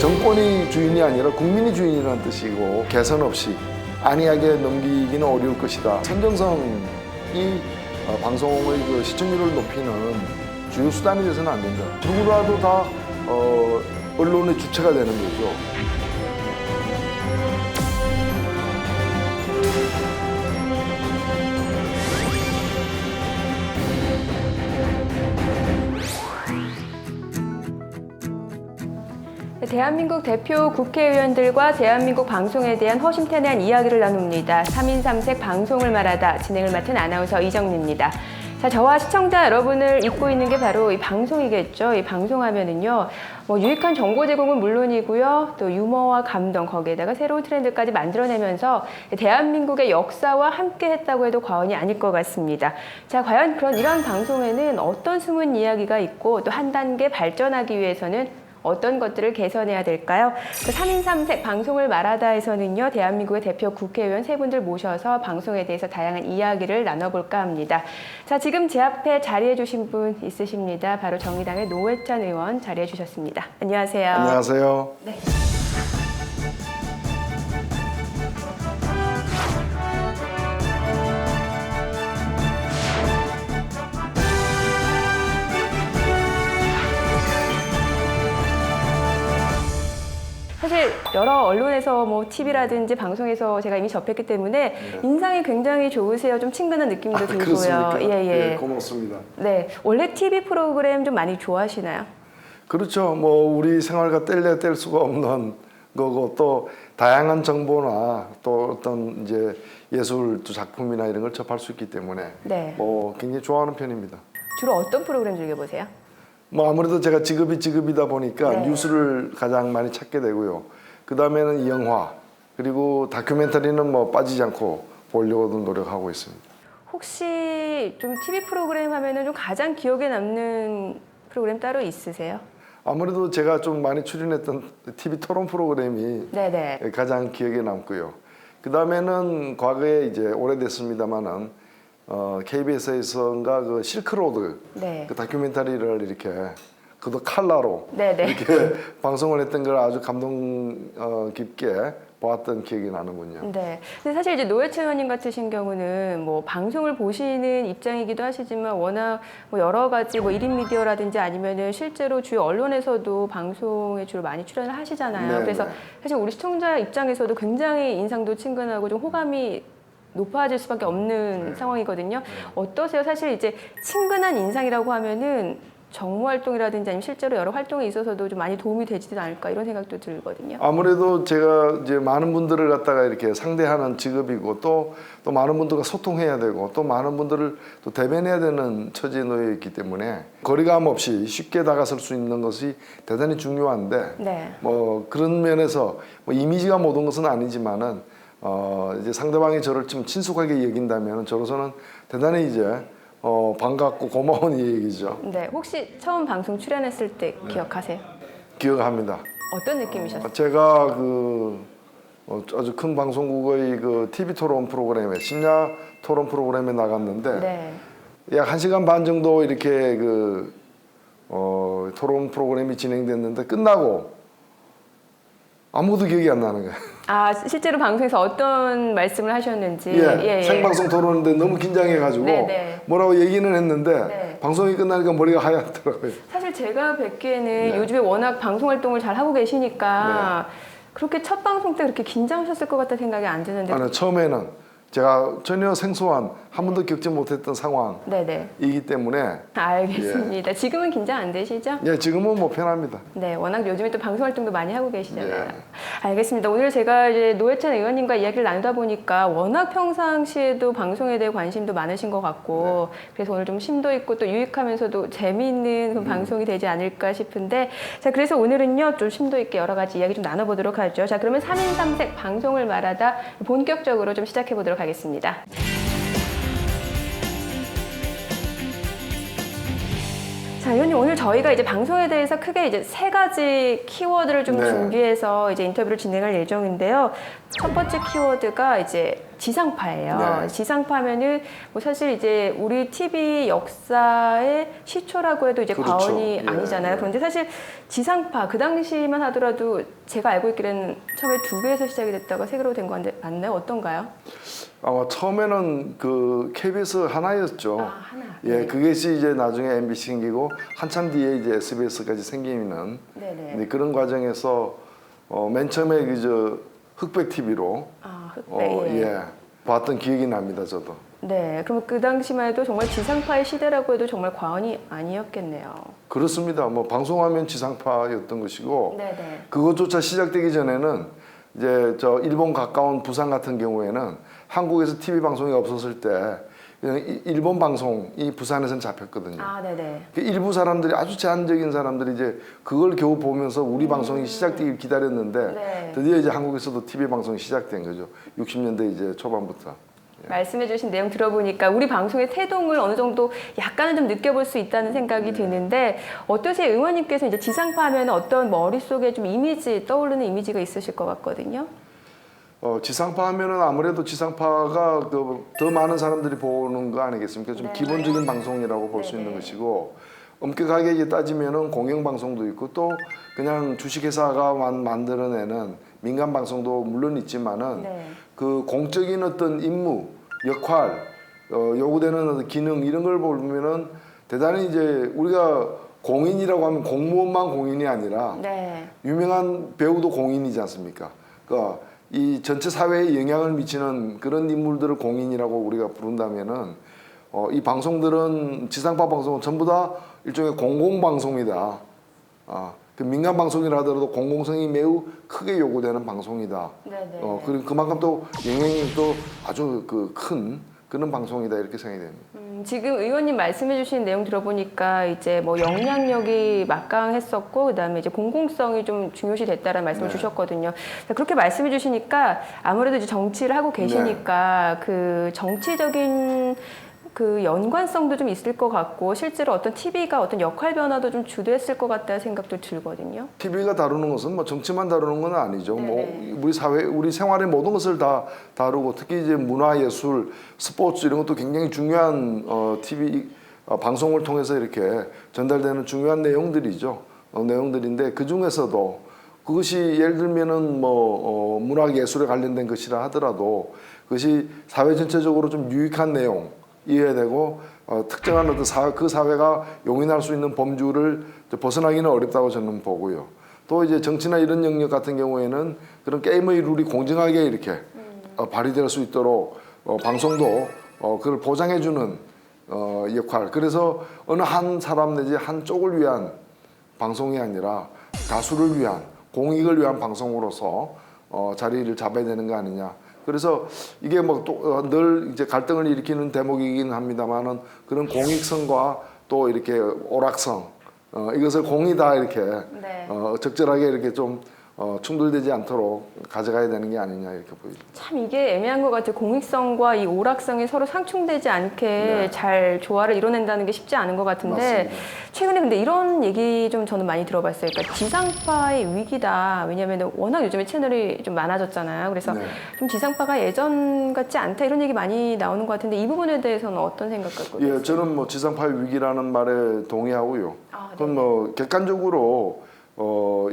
정권이 주인이 아니라 국민이 주인이라는 뜻이고 개선 없이 안이하게 넘기기는 어려울 것이다. 선정성이 방송의 그 시청률을 높이는 주요 수단이 돼서는 안 된다. 누구라도 다 언론의 주체가 되는 거죠. 대한민국 대표 국회의원들과 대한민국 방송에 대한 허심탄회한 이야기를 나눕니다. 3인 3색 방송을 말하다 진행을 맡은 아나운서 이정미입니다. 자, 저와 시청자 여러분을 잇고 있는 게 바로 이 방송이겠죠. 이 방송하면은요, 유익한 정보 제공은 물론이고요, 또 유머와 감동, 거기에다가 새로운 트렌드까지 만들어내면서 대한민국의 역사와 함께 했다고 해도 과언이 아닐 것 같습니다. 자, 과연 이런 방송에는 어떤 숨은 이야기가 있고 또 한 단계 발전하기 위해서는 어떤 것들을 개선해야 될까요? 3인 3색 방송을 말하다에서는요, 대한민국의 대표 국회의원 세 분들 모셔서 방송에 대해서 다양한 이야기를 나눠볼까 합니다. 자, 지금 제 앞에 자리해 주신 분 있으십니다. 바로 정의당의 노회찬 의원 자리해 주셨습니다. 안녕하세요. 안녕하세요. 네. 사실 여러 언론에서 TV라든지 방송에서 제가 이미 접했기 때문에 인상이 굉장히 좋으세요. 좀 친근한 느낌도 들고요. 그렇습니까? 예. 고맙습니다. 네, 원래 TV 프로그램 좀 많이 좋아하시나요? 그렇죠. 우리 생활과 뗄 수가 없는 거고 또 다양한 정보나 또 어떤 이제 예술 또 작품이나 이런 걸 접할 수 있기 때문에 네. 굉장히 좋아하는 편입니다. 주로 어떤 프로그램 즐겨보세요? 아무래도 제가 직업이다 보니까 네. 뉴스를 가장 많이 찾게 되고요. 그 다음에는 영화 그리고 다큐멘터리는 빠지지 않고 보려고도 노력하고 있습니다. 혹시 좀 TV 프로그램 하면은 좀 가장 기억에 남는 프로그램 따로 있으세요? 아무래도 제가 좀 많이 출연했던 TV 토론 프로그램이 네네. 가장 기억에 남고요. 그 다음에는 과거에 이제 오래됐습니다만은 KBS에서인가 그 실크로드 네. 그 다큐멘터리를 이렇게 그도 칼라로 네네. 이렇게 방송을 했던 걸 아주 감동 깊게 보았던 기억이 나는군요. 네. 근데 사실 이제 노회찬 의원님 같으신 경우는 방송을 보시는 입장이기도 하시지만 워낙 여러 가지 1인 미디어라든지 아니면은 실제로 주요 언론에서도 방송에 주로 많이 출연을 하시잖아요. 네, 그래서 네. 사실 우리 시청자 입장에서도 굉장히 인상도 친근하고 좀 호감이 높아질 수밖에 없는 상황이거든요. 어떠세요? 사실 이제 친근한 인상이라고 하면은 정무 활동이라든지 아니면 실제로 여러 활동에 있어서도 좀 많이 도움이 되지도 않을까 이런 생각도 들거든요. 아무래도 제가 이제 많은 분들을 갖다가 이렇게 상대하는 직업이고 또 많은 분들과 소통해야 되고 또 많은 분들을 또 대변해야 되는 처지에 놓여 있기 때문에 거리감 없이 쉽게 다가설 수 있는 것이 대단히 중요한데 네. 그런 면에서 이미지가 모든 것은 아니지만은 이제 상대방이 저를 좀 친숙하게 여긴다면 저로서는 대단히 이제 반갑고 고마운 얘기죠. 네. 혹시 처음 방송 출연했을 때 기억하세요? 기억합니다. 어떤 느낌이셨어요? 제가 아주 큰 방송국의 그 TV 토론 프로그램에 심야 토론 프로그램에 나갔는데 네. 약 1시간 반 정도 이렇게 토론 프로그램이 진행됐는데 끝나고 아무도 기억이 안 나는 거예요. 아, 실제로 방송에서 어떤 말씀을 하셨는지. 생방송 토론인데 너무 긴장해가지고 네. 뭐라고 얘기는 했는데 네. 방송이 끝나니까 머리가 하얗더라고요. 사실 제가 뵙기에는 요즘에 워낙 방송 활동을 잘 하고 계시니까 그렇게 첫 방송 때 그렇게 긴장하셨을 것 같다는 생각이 안 드는데. 아니, 처음에는 제가 전혀 생소한 한 번도 겪지 못했던 상황이기 때문에 알겠습니다. 지금은 긴장 안 되시죠? 지금은 편합니다. 네, 워낙 요즘에 또 방송 활동도 많이 하고 계시잖아요. 예. 알겠습니다. 오늘 제가 이제 노회찬 의원님과 이야기를 나누다 보니까 워낙 평상시에도 방송에 대해 관심도 많으신 것 같고 그래서 오늘 좀 심도 있고 또 유익하면서도 재미있는 그런 방송이 되지 않을까 싶은데 자, 그래서 오늘은요 좀 심도 있게 여러 가지 이야기 좀 나눠보도록 하죠. 자, 그러면 3인 3색 방송을 말하다 본격적으로 좀 시작해 보도록 하겠습니다. 자, 의원님 오늘 저희가 이제 방송에 대해서 크게 이제 3가지 키워드를 좀 준비해서 이제 인터뷰를 진행할 예정인데요. 첫 번째 키워드가 이제 지상파예요. 네. 지상파면은 뭐 사실 이제 우리 TV 역사의 시초라고 해도 이제 그렇죠. 과언이 예, 아니잖아요. 예. 그런데 사실 지상파 그 당시만 하더라도 제가 알고 있기로는 처음에 2개에서 시작이 됐다가 3개로 된 건데 맞나요? 어떤가요? 아마 처음에는 그 KBS 하나였죠. 아, 하나. 예, 네. 그것이 이제 나중에 MBC 생기고 한참 뒤에 이제 SBS까지 생기는 네네. 네, 그런 과정에서 맨 처음에 그저 흑백 TV로 아, 흑백. 예. 예, 봤던 기억이 납니다, 저도. 네. 그럼 그 당시만 해도 정말 지상파의 시대라고 해도 정말 과언이 아니었겠네요. 그렇습니다. 뭐 방송하면 지상파였던 것이고 네네. 그것조차 시작되기 전에는 이제 저 일본 가까운 부산 같은 경우에는 한국에서 TV 방송이 없었을 때 그냥 일본 방송이 부산에서는 잡혔거든요. 아, 네네. 그 일부 사람들이 아주 제한적인 사람들이 이제 그걸 겨우 보면서 우리 방송이 시작되길 기다렸는데 네. 드디어 이제 한국에서도 TV 방송이 시작된 거죠. 60년대 이제 초반부터. 말씀해주신 내용 들어보니까 우리 방송의 태동을 어느 정도 약간은 좀 느껴볼 수 있다는 생각이 드는데 어떠세요? 의원님께서 이제 지상파 하면 어떤 머릿속에 좀 이미지, 떠오르는 이미지가 있으실 것 같거든요. 지상파 하면은 아무래도 지상파가 더 많은 사람들이 보는 거 아니겠습니까? 좀 네. 기본적인 방송이라고 볼 수 네네. 있는 것이고 엄격하게 이제 따지면은 공영방송도 있고 또 그냥 주식회사가 만들어내는 민간 방송도 물론 있지만은 네. 그 공적인 어떤 임무, 역할, 요구되는 어떤 기능 이런 걸 보면은 대단히 이제 우리가 공인이라고 하면 공무원만 공인이 아니라 네. 유명한 배우도 공인이지 않습니까? 그러니까 이 전체 사회에 영향을 미치는 그런 인물들을 공인이라고 우리가 부른다면은 이 방송들은 지상파 방송은 전부 다 일종의 공공방송이다. 그 민간 방송이라 하더라도 공공성이 매우 크게 요구되는 방송이다. 네네. 그리고 그만큼 또 영향이 또 아주 큰 그런 방송이다 이렇게 생각이 됩니다. 지금 의원님 말씀해주신 내용 들어보니까 이제 뭐 영향력이 막강했었고 그다음에 이제 공공성이 좀 중요시 됐다라는 말씀을 네. 주셨거든요. 그렇게 말씀해주시니까 아무래도 이제 정치를 하고 계시니까 그 정치적인 그 연관성도 좀 있을 것 같고 실제로 어떤 TV가 어떤 역할 변화도 좀 주도했을 것 같다는 생각도 들거든요. TV가 다루는 것은 뭐 정치만 다루는 건 아니죠. 네네. 뭐 우리 사회, 우리 생활의 모든 것을 다 다루고 특히 이제 문화, 예술, 스포츠 이런 것도 굉장히 중요한 TV 방송을 통해서 이렇게 전달되는 중요한 내용들이죠. 내용들인데 그 중에서도 그것이 예를 들면은 뭐 문화, 예술에 관련된 것이라 하더라도 그것이 사회 전체적으로 좀 유익한 내용. 이해야 되고 특정한 어떤 그 사회가 용인할 수 있는 범주를 벗어나기는 어렵다고 저는 보고요. 또 이제 정치나 이런 영역 같은 경우에는 그런 게임의 룰이 공정하게 이렇게 발휘될 수 있도록 방송도 그걸 보장해주는 역할. 그래서 어느 한 사람 내지 한쪽을 위한 방송이 아니라 다수를 위한 공익을 위한 방송으로서 자리를 잡아야 되는 거 아니냐. 그래서 이게 뭐 또 늘 이제 갈등을 일으키는 대목이긴 합니다만은 그런 공익성과 또 이렇게 오락성 이것을 공이다 이렇게 네. 적절하게 이렇게 좀 충돌되지 않도록 가져가야 되는 게 아니냐 이렇게 보입니다. 참 이게 애매한 것 같아요. 공익성과 이 오락성이 서로 상충되지 않게 네. 잘 조화를 이뤄낸다는 게 쉽지 않은 것 같은데 맞습니다. 최근에 근데 이런 얘기 좀 저는 많이 들어봤어요. 그러니까 지상파의 위기다. 왜냐하면 워낙 요즘에 채널이 좀 많아졌잖아요. 그래서 네. 좀 지상파가 예전 같지 않다 이런 얘기 많이 나오는 것 같은데 이 부분에 대해서는 어떤 생각 갖고 계세요? 예, 저는 뭐 지상파의 위기라는 말에 동의하고요. 아, 네. 그건 뭐 객관적으로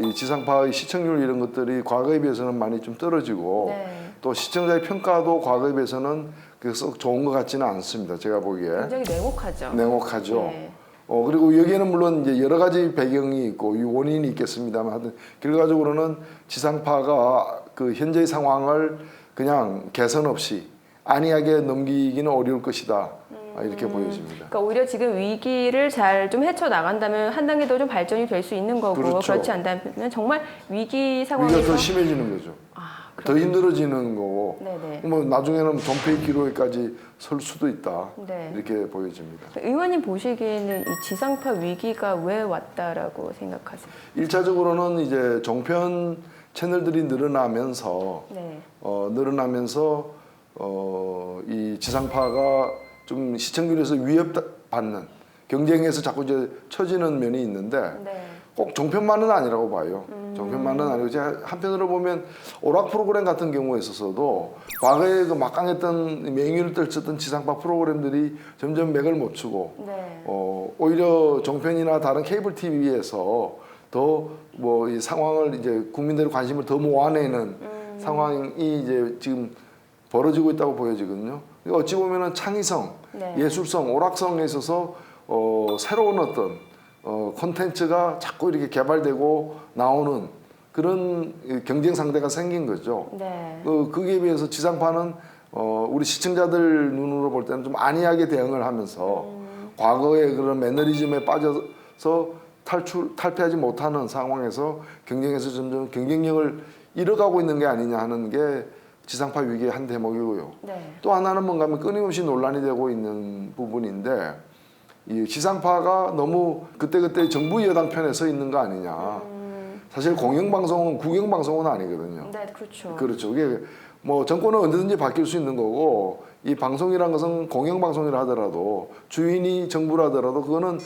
이 지상파의 시청률 이런 것들이 과거에 비해서는 많이 좀 떨어지고 네. 또 시청자의 평가도 과거에 비해서는 썩 좋은 것 같지는 않습니다. 제가 보기에 굉장히 냉혹하죠. 냉혹하죠. 네. 그리고 여기에는 물론 이제 여러 가지 배경이 있고 이 원인이 있겠습니다만 하여튼 결과적으로는 지상파가 그 현재의 상황을 그냥 개선 없이 안이하게 넘기기는 어려울 것이다. 이렇게 보여집니다. 그러니까 오히려 지금 위기를 잘 좀 헤쳐 나간다면 한 단계 더 좀 발전이 될 수 있는 거고 그렇죠. 그렇지 않다면 정말 위기 상황에서 위기가 더 심해지는 거죠. 아, 더 힘들어지는 거고 네네. 뭐 나중에는 존폐 기로에까지 설 수도 있다. 네. 이렇게 보여집니다. 의원님 보시기에는 이 지상파 위기가 왜 왔다라고 생각하세요? 1차적으로는 이제 종편 채널들이 늘어나면서 네. 이 지상파가 좀 시청률에서 위협받는 경쟁에서 자꾸 이제 처지는 면이 있는데 네. 꼭 종편만은 아니라고 봐요. 종편만은 아니고 제가 한편으로 보면 오락 프로그램 같은 경우에 있어서도 과거에 그 막강했던 맹위를 떨쳤던 지상파 프로그램들이 점점 맥을 못 추고 네. 오히려 종편이나 다른 케이블 TV에서 더 뭐 이 상황을 이제 국민들의 관심을 더 모아내는 상황이 이제 지금 벌어지고 있다고 보여지거든요. 어찌 보면은 창의성, 네. 예술성, 오락성에 있어서 새로운 어떤 콘텐츠가 자꾸 이렇게 개발되고 나오는 그런 경쟁 상대가 생긴 거죠. 네. 거기에 비해서 지상파는 우리 시청자들 눈으로 볼 때는 좀 안이하게 대응을 하면서 과거의 그런 매너리즘에 빠져서 탈피하지 못하는 상황에서 경쟁에서 점점 경쟁력을 잃어가고 있는 게 아니냐 하는 게 지상파 위기의 한 대목이고요. 네. 또 하나는 뭔가 하면 끊임없이 논란이 되고 있는 부분인데 이 지상파가 너무 그때그때 정부 여당 편에 서 있는 거 아니냐. 사실 공영방송은 국영방송은 아니거든요. 네, 그렇죠. 그렇죠. 이게 뭐 정권은 언제든지 바뀔 수 있는 거고 이 방송이란 것은 공영방송이라 하더라도 주인이 정부라더라도 그거는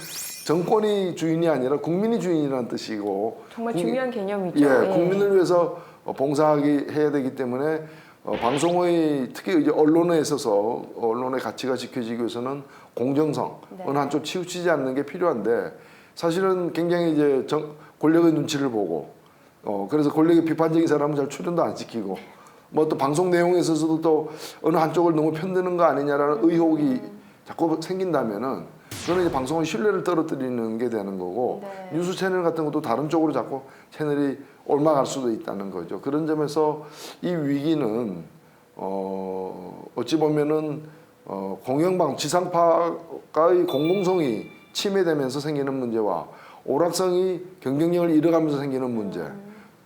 정권이 주인이 아니라 국민이 주인이라는 뜻이고 정말 중요한 개념이죠. 예, 국민을 위해서 봉사하기 해야 되기 때문에 방송의 특히 이제 언론에 있어서 언론의 가치가 지켜지기 위해서는 공정성 네. 어느 한쪽 치우치지 않는 게 필요한데 사실은 굉장히 이제 권력의 눈치를 보고 그래서 권력의 비판적인 사람은 잘 출연도 안 시키고 뭐 또 방송 내용에 있어서도 또 어느 한쪽을 너무 편드는 거 아니냐라는 의혹이 자꾸 생긴다면은 그거는 이제 방송의 신뢰를 떨어뜨리는 게 되는 거고 네. 뉴스 채널 같은 것도 다른 쪽으로 자꾸 채널이 옮아갈 수도 있다는 거죠. 그런 점에서 이 위기는 어찌 보면은 공영방 지상파의 공공성이 침해되면서 생기는 문제와 오락성이 경쟁력을 잃어가면서 생기는 문제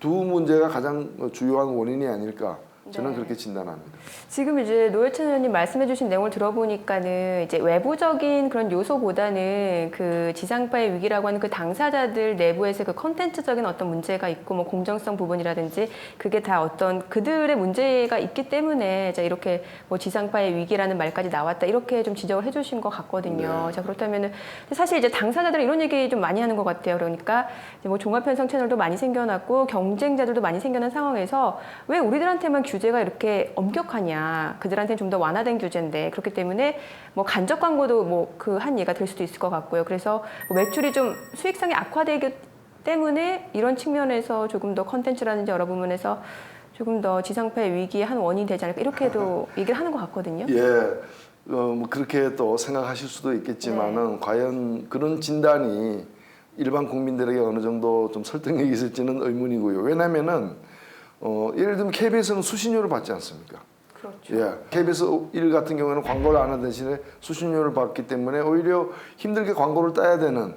두 문제가 가장 주요한 원인이 아닐까 저는 네. 그렇게 진단합니다. 지금 이제 노회찬 의원님 말씀해주신 내용을 들어보니까는 이제 외부적인 그런 요소보다는 그 지상파의 위기라고 하는 그 당사자들 내부에서 그 컨텐츠적인 어떤 문제가 있고 뭐 공정성 부분이라든지 그게 다 어떤 그들의 문제가 있기 때문에 이제 이렇게 뭐 지상파의 위기라는 말까지 나왔다 이렇게 좀 지적을 해주신 것 같거든요. 네. 자 그렇다면은 사실 이제 당사자들은 이런 얘기 좀 많이 하는 것 같아요. 그러니까 이제 뭐 종합편성 채널도 많이 생겨났고 경쟁자들도 많이 생겨난 상황에서 왜 우리들한테만 규제가 이렇게 엄격하냐? 그들한테는 좀 더 완화된 규제인데 그렇기 때문에 뭐 간접 광고도 뭐 그 한 예가 될 수도 있을 것 같고요. 그래서 뭐 매출이 좀 수익성이 악화되기 때문에 이런 측면에서 조금 더 컨텐츠라든지 여러 부분에서 조금 더 지상파의 위기의 한 원인이 되지 않을까 이렇게도 얘기를 하는 것 같거든요. 예, 뭐 그렇게 또 생각하실 수도 있겠지만은 네. 과연 그런 진단이 일반 국민들에게 어느 정도 좀 설득력이 있을지는 의문이고요. 왜냐면은 예를 들면 KBS는 수신료를 받지 않습니까? 그렇죠. 예, KBS 1 같은 경우에는 광고를 안 하는 대신에 수신료를 받기 때문에 오히려 힘들게 광고를 따야 되는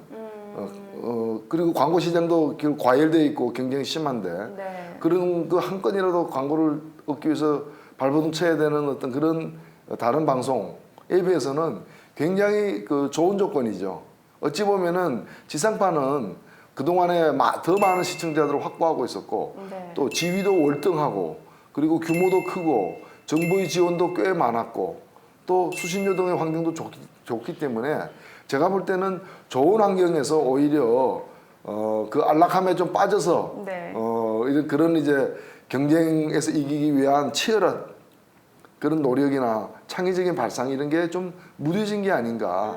그리고 광고 시장도 과열되어 있고 경쟁이 심한데 네. 그런 그 한 건이라도 광고를 얻기 위해서 발버둥 쳐야 되는 어떤 그런 다른 방송에 비해서는 굉장히 그 좋은 조건이죠. 어찌 보면은 지상파는 그동안에 더 많은 시청자들을 확보하고 있었고 네. 또 지위도 월등하고 그리고 규모도 크고 정부의 지원도 꽤 많았고 또 수신료 등의 환경도 좋기 때문에 제가 볼 때는 좋은 환경에서 오히려 그 안락함에 좀 빠져서 네. 이런 그런 이제 경쟁에서 이기기 위한 치열한 그런 노력이나 창의적인 발상 이런 게 좀 무뎌진 게 아닌가.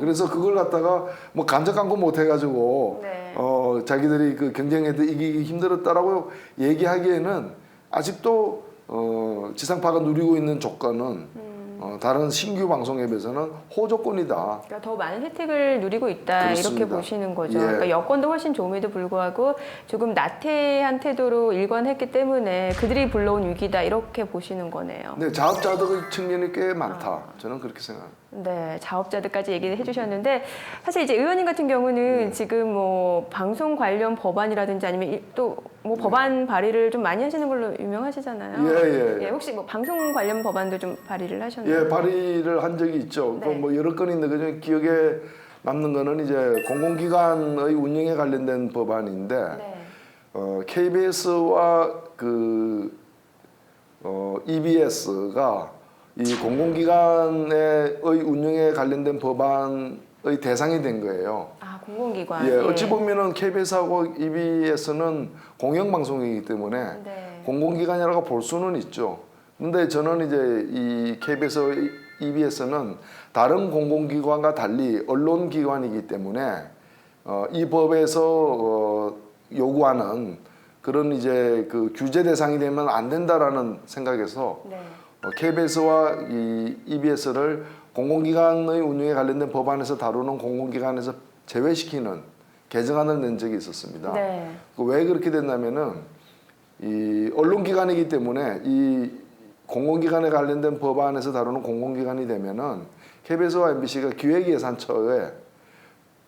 그래서 그걸 갖다가 뭐 간접 광고 못 해가지고 네. 자기들이 그 경쟁에서 이기기 힘들었다라고 얘기하기에는 아직도 지상파가 누리고 있는 조건은 다른 신규 방송에 비해서는 호조건이다. 그러니까 더 많은 혜택을 누리고 있다 그렇습니다. 이렇게 보시는 거죠. 예. 그러니까 여건도 훨씬 좋음에도 불구하고 조금 나태한 태도로 일관했기 때문에 그들이 불러온 위기다 이렇게 보시는 거네요. 네, 자업자득의 측면이 꽤 많다. 저는 그렇게 생각합니다. 네, 자업자득까지 얘기를 해주셨는데 사실 이제 의원님 같은 경우는 지금 뭐 방송 관련 법안이라든지 아니면 또 뭐 법안 발의를 좀 많이 하시는 걸로 유명하시잖아요. 예. 혹시 뭐 방송 관련 법안도 좀 발의를 하셨나요? 예, 발의를 한 적이 있죠. 네. 뭐 여러 건인데 그중에 기억에 남는 거는 이제 공공기관의 운영에 관련된 법안인데 네. KBS와 그 EBS가 이 공공기관의 운영에 관련된 법안의 대상이 된 거예요. 아, 공공기관. 예, 어찌 보면은 KBS하고 EBS는 공영방송이기 때문에 네. 공공기관이라고 볼 수는 있죠. 근데 저는 이제 이 KBS, EBS는 다른 공공기관과 달리 언론기관이기 때문에 이 법에서 요구하는 그런 이제 그 규제 대상이 되면 안 된다라는 생각에서 네. KBS와 이 EBS를 공공기관의 운영에 관련된 법안에서 다루는 공공기관에서 제외시키는 개정안을 낸 적이 있었습니다. 네. 왜 그렇게 됐냐면은 이 언론기관이기 때문에 이 공공기관에 관련된 법안에서 다루는 공공기관이 되면은 KBS와 MBC가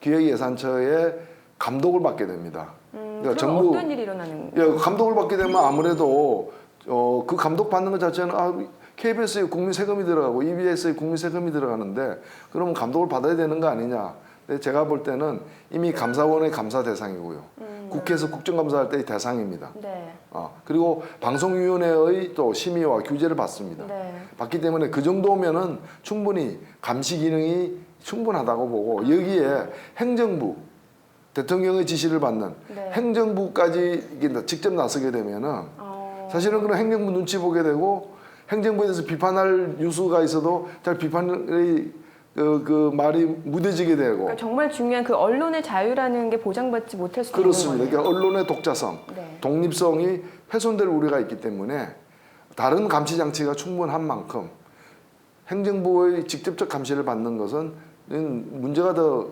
기획예산처에 감독을 받게 됩니다. 그럼 어떤 일이 일어나는 거예요? 예, 감독을 받게 되면 아무래도 그 감독 받는 것 자체는 KBS에 국민 세금이 들어가고 EBS에 국민 세금이 들어가는데 그러면 감독을 받아야 되는 거 아니냐? 근데 제가 볼 때는 이미 감사원의 감사 대상이고요. 국회에서 국정감사할 때의 대상입니다. 네. 그리고 방송위원회의 또 심의와 규제를 받습니다. 네. 받기 때문에 그 정도면은 충분히 감시 기능이 충분하다고 보고 여기에 행정부 대통령의 지시를 받는 네. 행정부까지 이게 직접 나서게 되면은 사실은 그런 행정부 눈치 보게 되고 행정부에 대해서 비판할 뉴스가 있어도 잘 비판의 그 말이 무뎌지게 되고 그러니까 정말 중요한 그 언론의 자유라는 게 보장받지 못할 수도 그렇습니다. 있는 거예요. 그러니까 언론의 독자성, 네. 독립성이 훼손될 우려가 있기 때문에 다른 감시 장치가 충분한 만큼 행정부의 직접적 감시를 받는 것은 문제가 더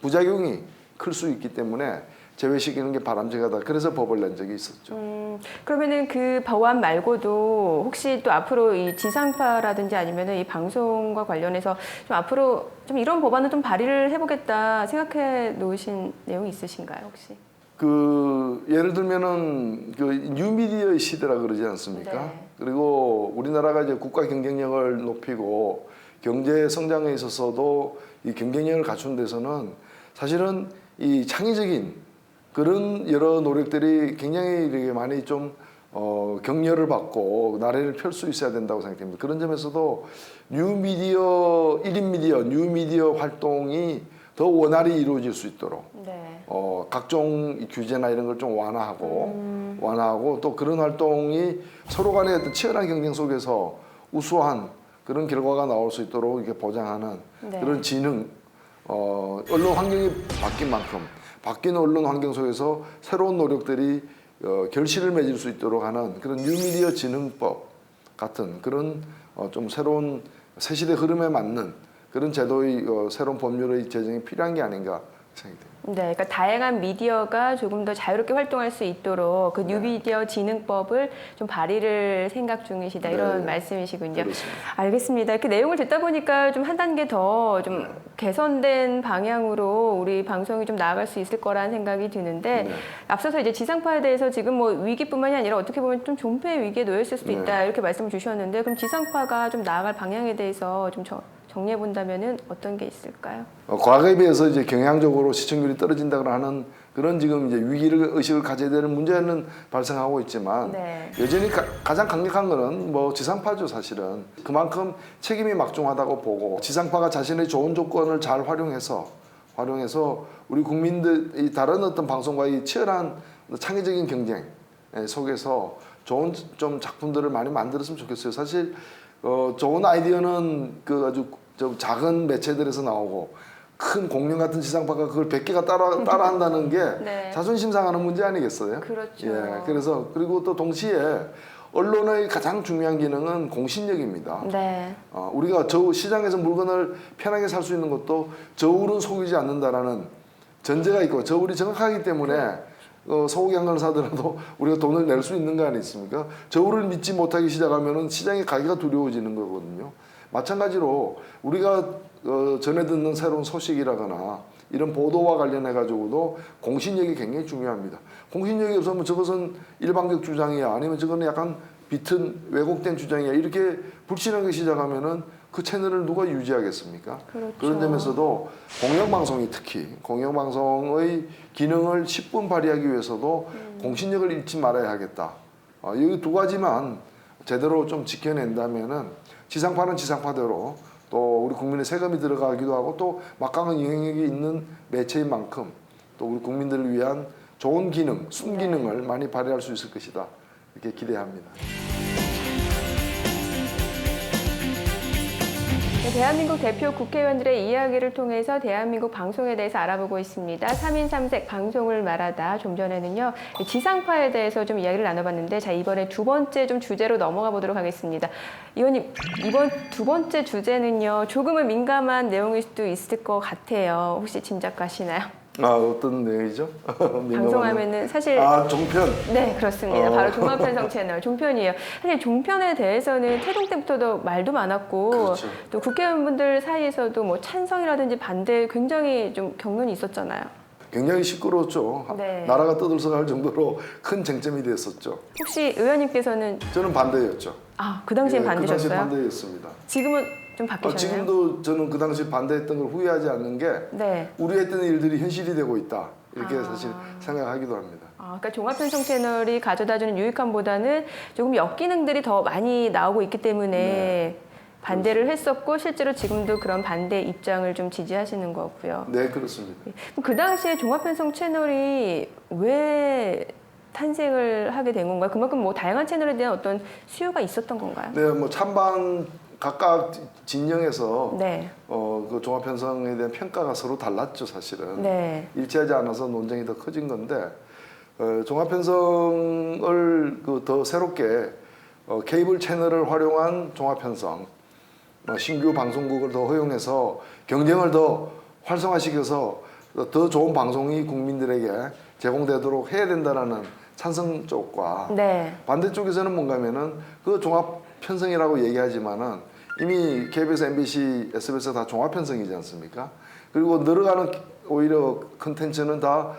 부작용이 클 수 있기 때문에 제외시키는 게 바람직하다. 그래서 법을 낸 적이 있었죠. 그러면은 그 법안 말고도 혹시 또 앞으로 이 지상파라든지 아니면은 이 방송과 관련해서 좀 앞으로 좀 이런 법안을 좀 발의를 해보겠다 생각해 놓으신 내용이 있으신가요, 혹시? 그 예를 들면은 그 뉴미디어의 시대라 그러지 않습니까? 네. 그리고 우리나라가 이제 국가 경쟁력을 높이고 경제 성장에 있어서도 이 경쟁력을 갖춘 데서는 사실은 이 창의적인 그런 여러 노력들이 굉장히 되게 많이 좀 격려를 받고 나래를 펼 수 있어야 된다고 생각됩니다. 그런 점에서도 뉴미디어, 1인 미디어, 뉴미디어 활동이 더 원활히 이루어질 수 있도록 네. 각종 규제나 이런 걸 좀 완화하고 또 그런 활동이 서로 간의 어떤 치열한 경쟁 속에서 우수한 그런 결과가 나올 수 있도록 이렇게 보장하는 네. 그런 지능, 언론 환경이 바뀐 만큼 바뀌는 언론 환경 속에서 새로운 노력들이 결실을 맺을 수 있도록 하는 그런 뉴미디어 진흥법 같은 그런 좀 새로운 새시대 흐름에 맞는 그런 제도의 새로운 법률의 제정이 필요한 게 아닌가 생각이 됩니다. 네, 그러니까 다양한 미디어가 조금 더 자유롭게 활동할 수 있도록 그 뉴미디어 진흥법을 좀 발의를 생각 중이시다 이런 네, 말씀이시군요. 그렇습니다. 알겠습니다. 그 내용을 듣다 보니까 좀 한 단계 더 좀 개선된 방향으로 우리 방송이 좀 나아갈 수 있을 거라는 생각이 드는데 네. 앞서서 이제 지상파에 대해서 지금 뭐 위기뿐만이 아니라 어떻게 보면 좀 존폐의 위기에 놓였을 수도 있다 이렇게 말씀을 주셨는데 그럼 지상파가 좀 나아갈 방향에 대해서 좀 정리해 본다면은 어떤 게 있을까요? 과거에 비해서 이제 경향적으로 시청률이 떨어진다거나 하는 그런 지금 이제 위기를 의식을 가져야 되는 문제는 발생하고 있지만 네. 여전히 가장 강력한 거는 뭐 지상파죠 사실은. 그만큼 책임이 막중하다고 보고 지상파가 자신의 좋은 조건을 잘 활용해서 우리 국민들이 다른 어떤 방송과의 치열한 창의적인 경쟁 속에서 좋은 좀 작품들을 많이 만들었으면 좋겠어요. 사실 좋은 아이디어는 그 아주 좀 작은 매체들에서 나오고 큰 공룡 같은 지상파가 그걸 100개가 따라한다는 게 네. 자존심 상하는 문제 아니겠어요? 그렇죠. 예, 그래서 그리고 또 동시에 언론의 가장 중요한 기능은 공신력입니다. 네. 우리가 시장에서 물건을 편하게 살 수 있는 것도 저울은 속이지 않는다라는 전제가 있고 저울이 정확하기 때문에 소고기 한 그릇 사더라도 우리가 돈을 낼 수 있는 거 아니겠습니까? 저울을 믿지 못하기 시작하면은 시장의 가기가 두려워지는 거거든요. 마찬가지로 우리가 전해 듣는 새로운 소식이라거나 이런 보도와 관련해 가지고도 공신력이 굉장히 중요합니다. 공신력이 없으면 저것은 일방적 주장이야 아니면 저거는 약간 비튼 왜곡된 주장이야 이렇게 불신하기 시작하면은 그 채널을 누가 유지하겠습니까? 그렇죠. 그런 점에서도 공영방송이 특히 공영방송의 기능을 10분 발휘하기 위해서도 공신력을 잃지 말아야 하겠다. 여기 두 가지만 제대로 좀 지켜낸다면은 지상파는 지상파대로 또 우리 국민의 세금이 들어가기도 하고 또 막강한 영향력이 있는 매체인 만큼 또 우리 국민들을 위한 좋은 기능, 순기능을 많이 발휘할 수 있을 것이다. 이렇게 기대합니다. 대한민국 대표 국회의원들의 이야기를 통해서 대한민국 방송에 대해서 알아보고 있습니다. 3인 3색 방송을 말하다. 좀 전에는요, 지상파에 대해서 좀 이야기를 나눠봤는데, 자, 이번에 두 번째 좀 주제로 넘어가 보도록 하겠습니다. 의원님, 이번 두 번째 주제는요, 조금은 민감한 내용일 수도 있을 것 같아요. 혹시 짐작 가시나요? 어떤 내용이죠? 방송하면은 사실 종편. 네, 그렇습니다. 바로 종합편성 채널 종편이에요. 사실 종편에 대해서는 태동 때부터도 말도 많았고 그렇죠. 또 국회의원분들 사이에서도 뭐 찬성이라든지 반대 굉장히 좀 격론이 있었잖아요. 굉장히 시끄러웠죠. 네. 나라가 떠들썩할 정도로 큰 쟁점이 됐었죠. 혹시 의원님께서는 저는 반대였죠. 그 당시엔 그 당시 반대셨어요? 반대였습니다. 지금은 좀 바뀌셨나요? 지금도 저는 그 당시 반대했던 걸 후회하지 않는 게 네. 우리 했던 일들이 현실이 되고 있다. 이렇게 사실 생각하기도 합니다. 그러니까 종합편성 채널이 가져다주는 유익함보다는 조금 역기능들이 더 많이 나오고 있기 때문에 반대를 했었고 실제로 지금도 그런 반대 입장을 좀 지지하시는 거고요. 네, 그렇습니다. 그 당시에 종합편성 채널이 왜 탄생을 하게 된 건가요? 그만큼 뭐 다양한 채널에 대한 어떤 수요가 있었던 건가요? 네, 뭐 찬반 각각 진영에서 네. 그 종합편성에 대한 평가가 서로 달랐죠, 사실은. 네. 일치하지 않아서 논쟁이 더 커진 건데 종합편성을 더 새롭게 케이블 채널을 활용한 종합편성, 신규 방송국을 더 허용해서 경쟁을 더 활성화시켜서 더 좋은 방송이 국민들에게 제공되도록 해야 된다라는 찬성 쪽과 네. 반대쪽에서는 뭔가면은 그 종합편성이라고 얘기하지만은 이미 KBS, MBC, SBS 다 종합편성이지 않습니까? 그리고 늘어가는 오히려 컨텐츠는 다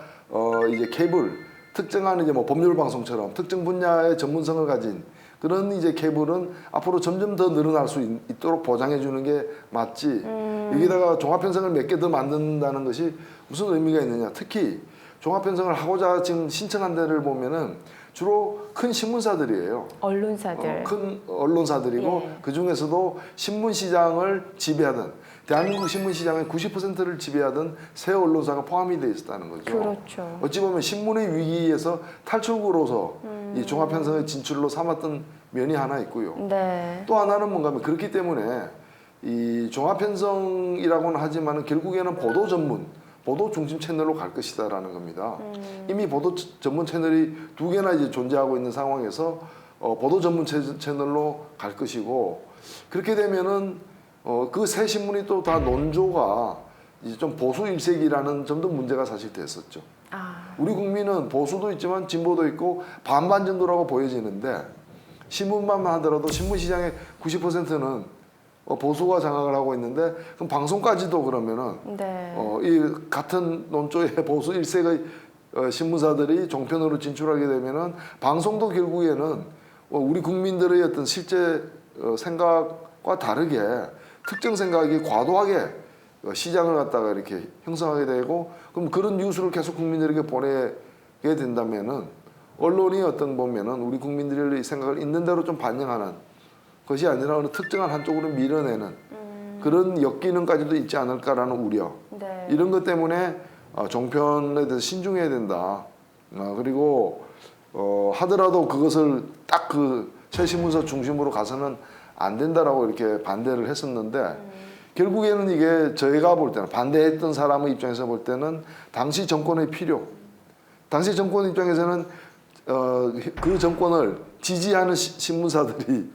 이제 케이블 특정한 이제 뭐 법률 방송처럼 특정 분야의 전문성을 가진 그런 이제 케이블은 앞으로 점점 더 늘어날 수 있도록 보장해 주는 게 맞지. 여기다가 종합편성을 몇 개 더 만든다는 것이 무슨 의미가 있느냐. 특히 종합편성을 하고자 지금 신청한 데를 보면은 주로 큰 신문사들이에요. 언론사들. 큰 언론사들이고 예. 그 중에서도 신문 시장을 지배하던 대한민국 신문 시장의 90%를 지배하던 새 언론사가 포함이 되어 있었다는 거죠. 그렇죠. 어찌 보면 신문의 위기에서 탈출구로서 이 종합편성의 진출로 삼았던 면이 하나 있고요. 네. 또 하나는 뭔가 하면 그렇기 때문에 이 종합편성이라고는 하지만 결국에는 보도 전문, 보도 중심 채널로 갈 것이다라는 겁니다. 이미 보도 전문 채널이 두 개나 이제 존재하고 있는 상황에서 보도 전문 채널로 갈 것이고 그렇게 되면은 그 새 신문이 또 다 논조가 이제 좀 보수 일색이라는 점도 문제가 사실 됐었죠. 우리 국민은 보수도 있지만 진보도 있고 반반 정도라고 보여지는데 신문만 하더라도 신문 시장의 90%는 보수가 장악을 하고 있는데 그럼 방송까지도 그러면은 네. 이 같은 논조의 보수 일색의 신문사들이 종편으로 진출하게 되면은 방송도 결국에는 우리 국민들의 어떤 실제 생각과 다르게 특정 생각이 과도하게 시장을 갖다가 이렇게 형성하게 되고 그럼 그런 뉴스를 계속 국민들에게 보내게 된다면은 언론이 어떤 보면은 우리 국민들의 생각을 있는 대로 좀 반영하는 것이 아니라 어느 특정한 한쪽으로 밀어내는 그런 역기능까지도 있지 않을까라는 우려. 네. 이런 것 때문에 종편에 대해서 신중해야 된다. 그리고 하더라도 그것을 딱 그 최신문서 중심으로 가서는 안 된다라고 이렇게 반대를 했었는데 결국에는 이게 저희가 볼 때는 반대했던 사람의 입장에서 볼 때는 당시 정권의 필요. 당시 정권 입장에서는 그 정권을 지지하는 신문사들이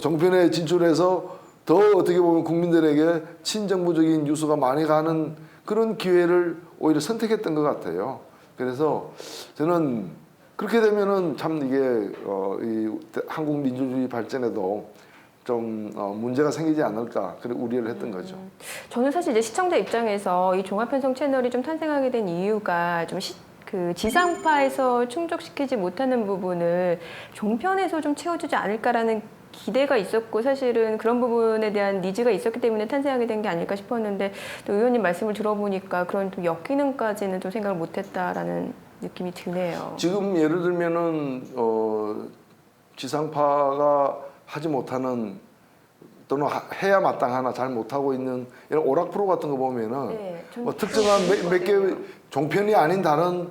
종편에 진출해서 더 어떻게 보면 국민들에게 친정부적인 뉴스가 많이 가는 그런 기회를 오히려 선택했던 것 같아요. 그래서 저는 그렇게 되면은 참 이게 이 한국 민주주의 발전에도 좀 문제가 생기지 않을까 그런 우려를 했던 거죠. 저는 사실 이제 시청자 입장에서 이 종합편성 채널이 좀 탄생하게 된 이유가 좀 그 지상파에서 충족시키지 못하는 부분을 종편에서 좀 채워주지 않을까라는 기대가 있었고 사실은 그런 부분에 대한 니즈가 있었기 때문에 탄생하게 된 게 아닐까 싶었는데 또 의원님 말씀을 들어보니까 그런 또 역기능까지는 좀 생각을 못했다라는 느낌이 드네요. 지금 예를 들면은 지상파가 하지 못하는 또는 해야 마땅하나 잘 못하고 있는 이런 오락 프로 같은 거 보면은 네, 뭐 특정한 몇 개 종편이 아닌 다른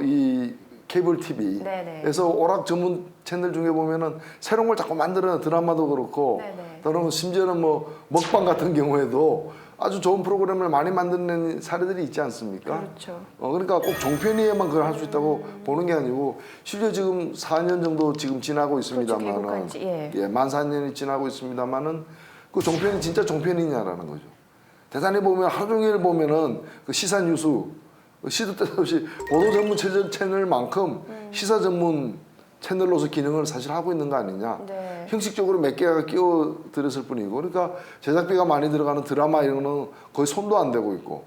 이 케이블 TV에서 오락 전문 채널 중에 보면은 새로운 걸 자꾸 만들어낸 드라마도 그렇고 네네. 또는 심지어는 뭐 먹방 같은 경우에도 아주 좋은 프로그램을 많이 만드는 사례들이 있지 않습니까? 그렇죠. 그러니까 꼭 종편위에만 그걸 할 수 있다고 보는 게 아니고 실제 지금 4년 정도 지금 지나고 있습니다만은 개국한 지, 예. 만 4년이 지나고 있습니다만은 그 종편이 진짜 종편이냐라는 거죠. 대단히 보면 하루 종일 보면은 그 시사 뉴스 시도 때도 없이 보도 전문 채널만큼 시사 전문 채널로서 기능을 사실 하고 있는 거 아니냐. 네. 형식적으로 몇 개가 끼워들었을 뿐이고, 그러니까 제작비가 많이 들어가는 드라마 이런 거는 거의 손도 안 대고 있고,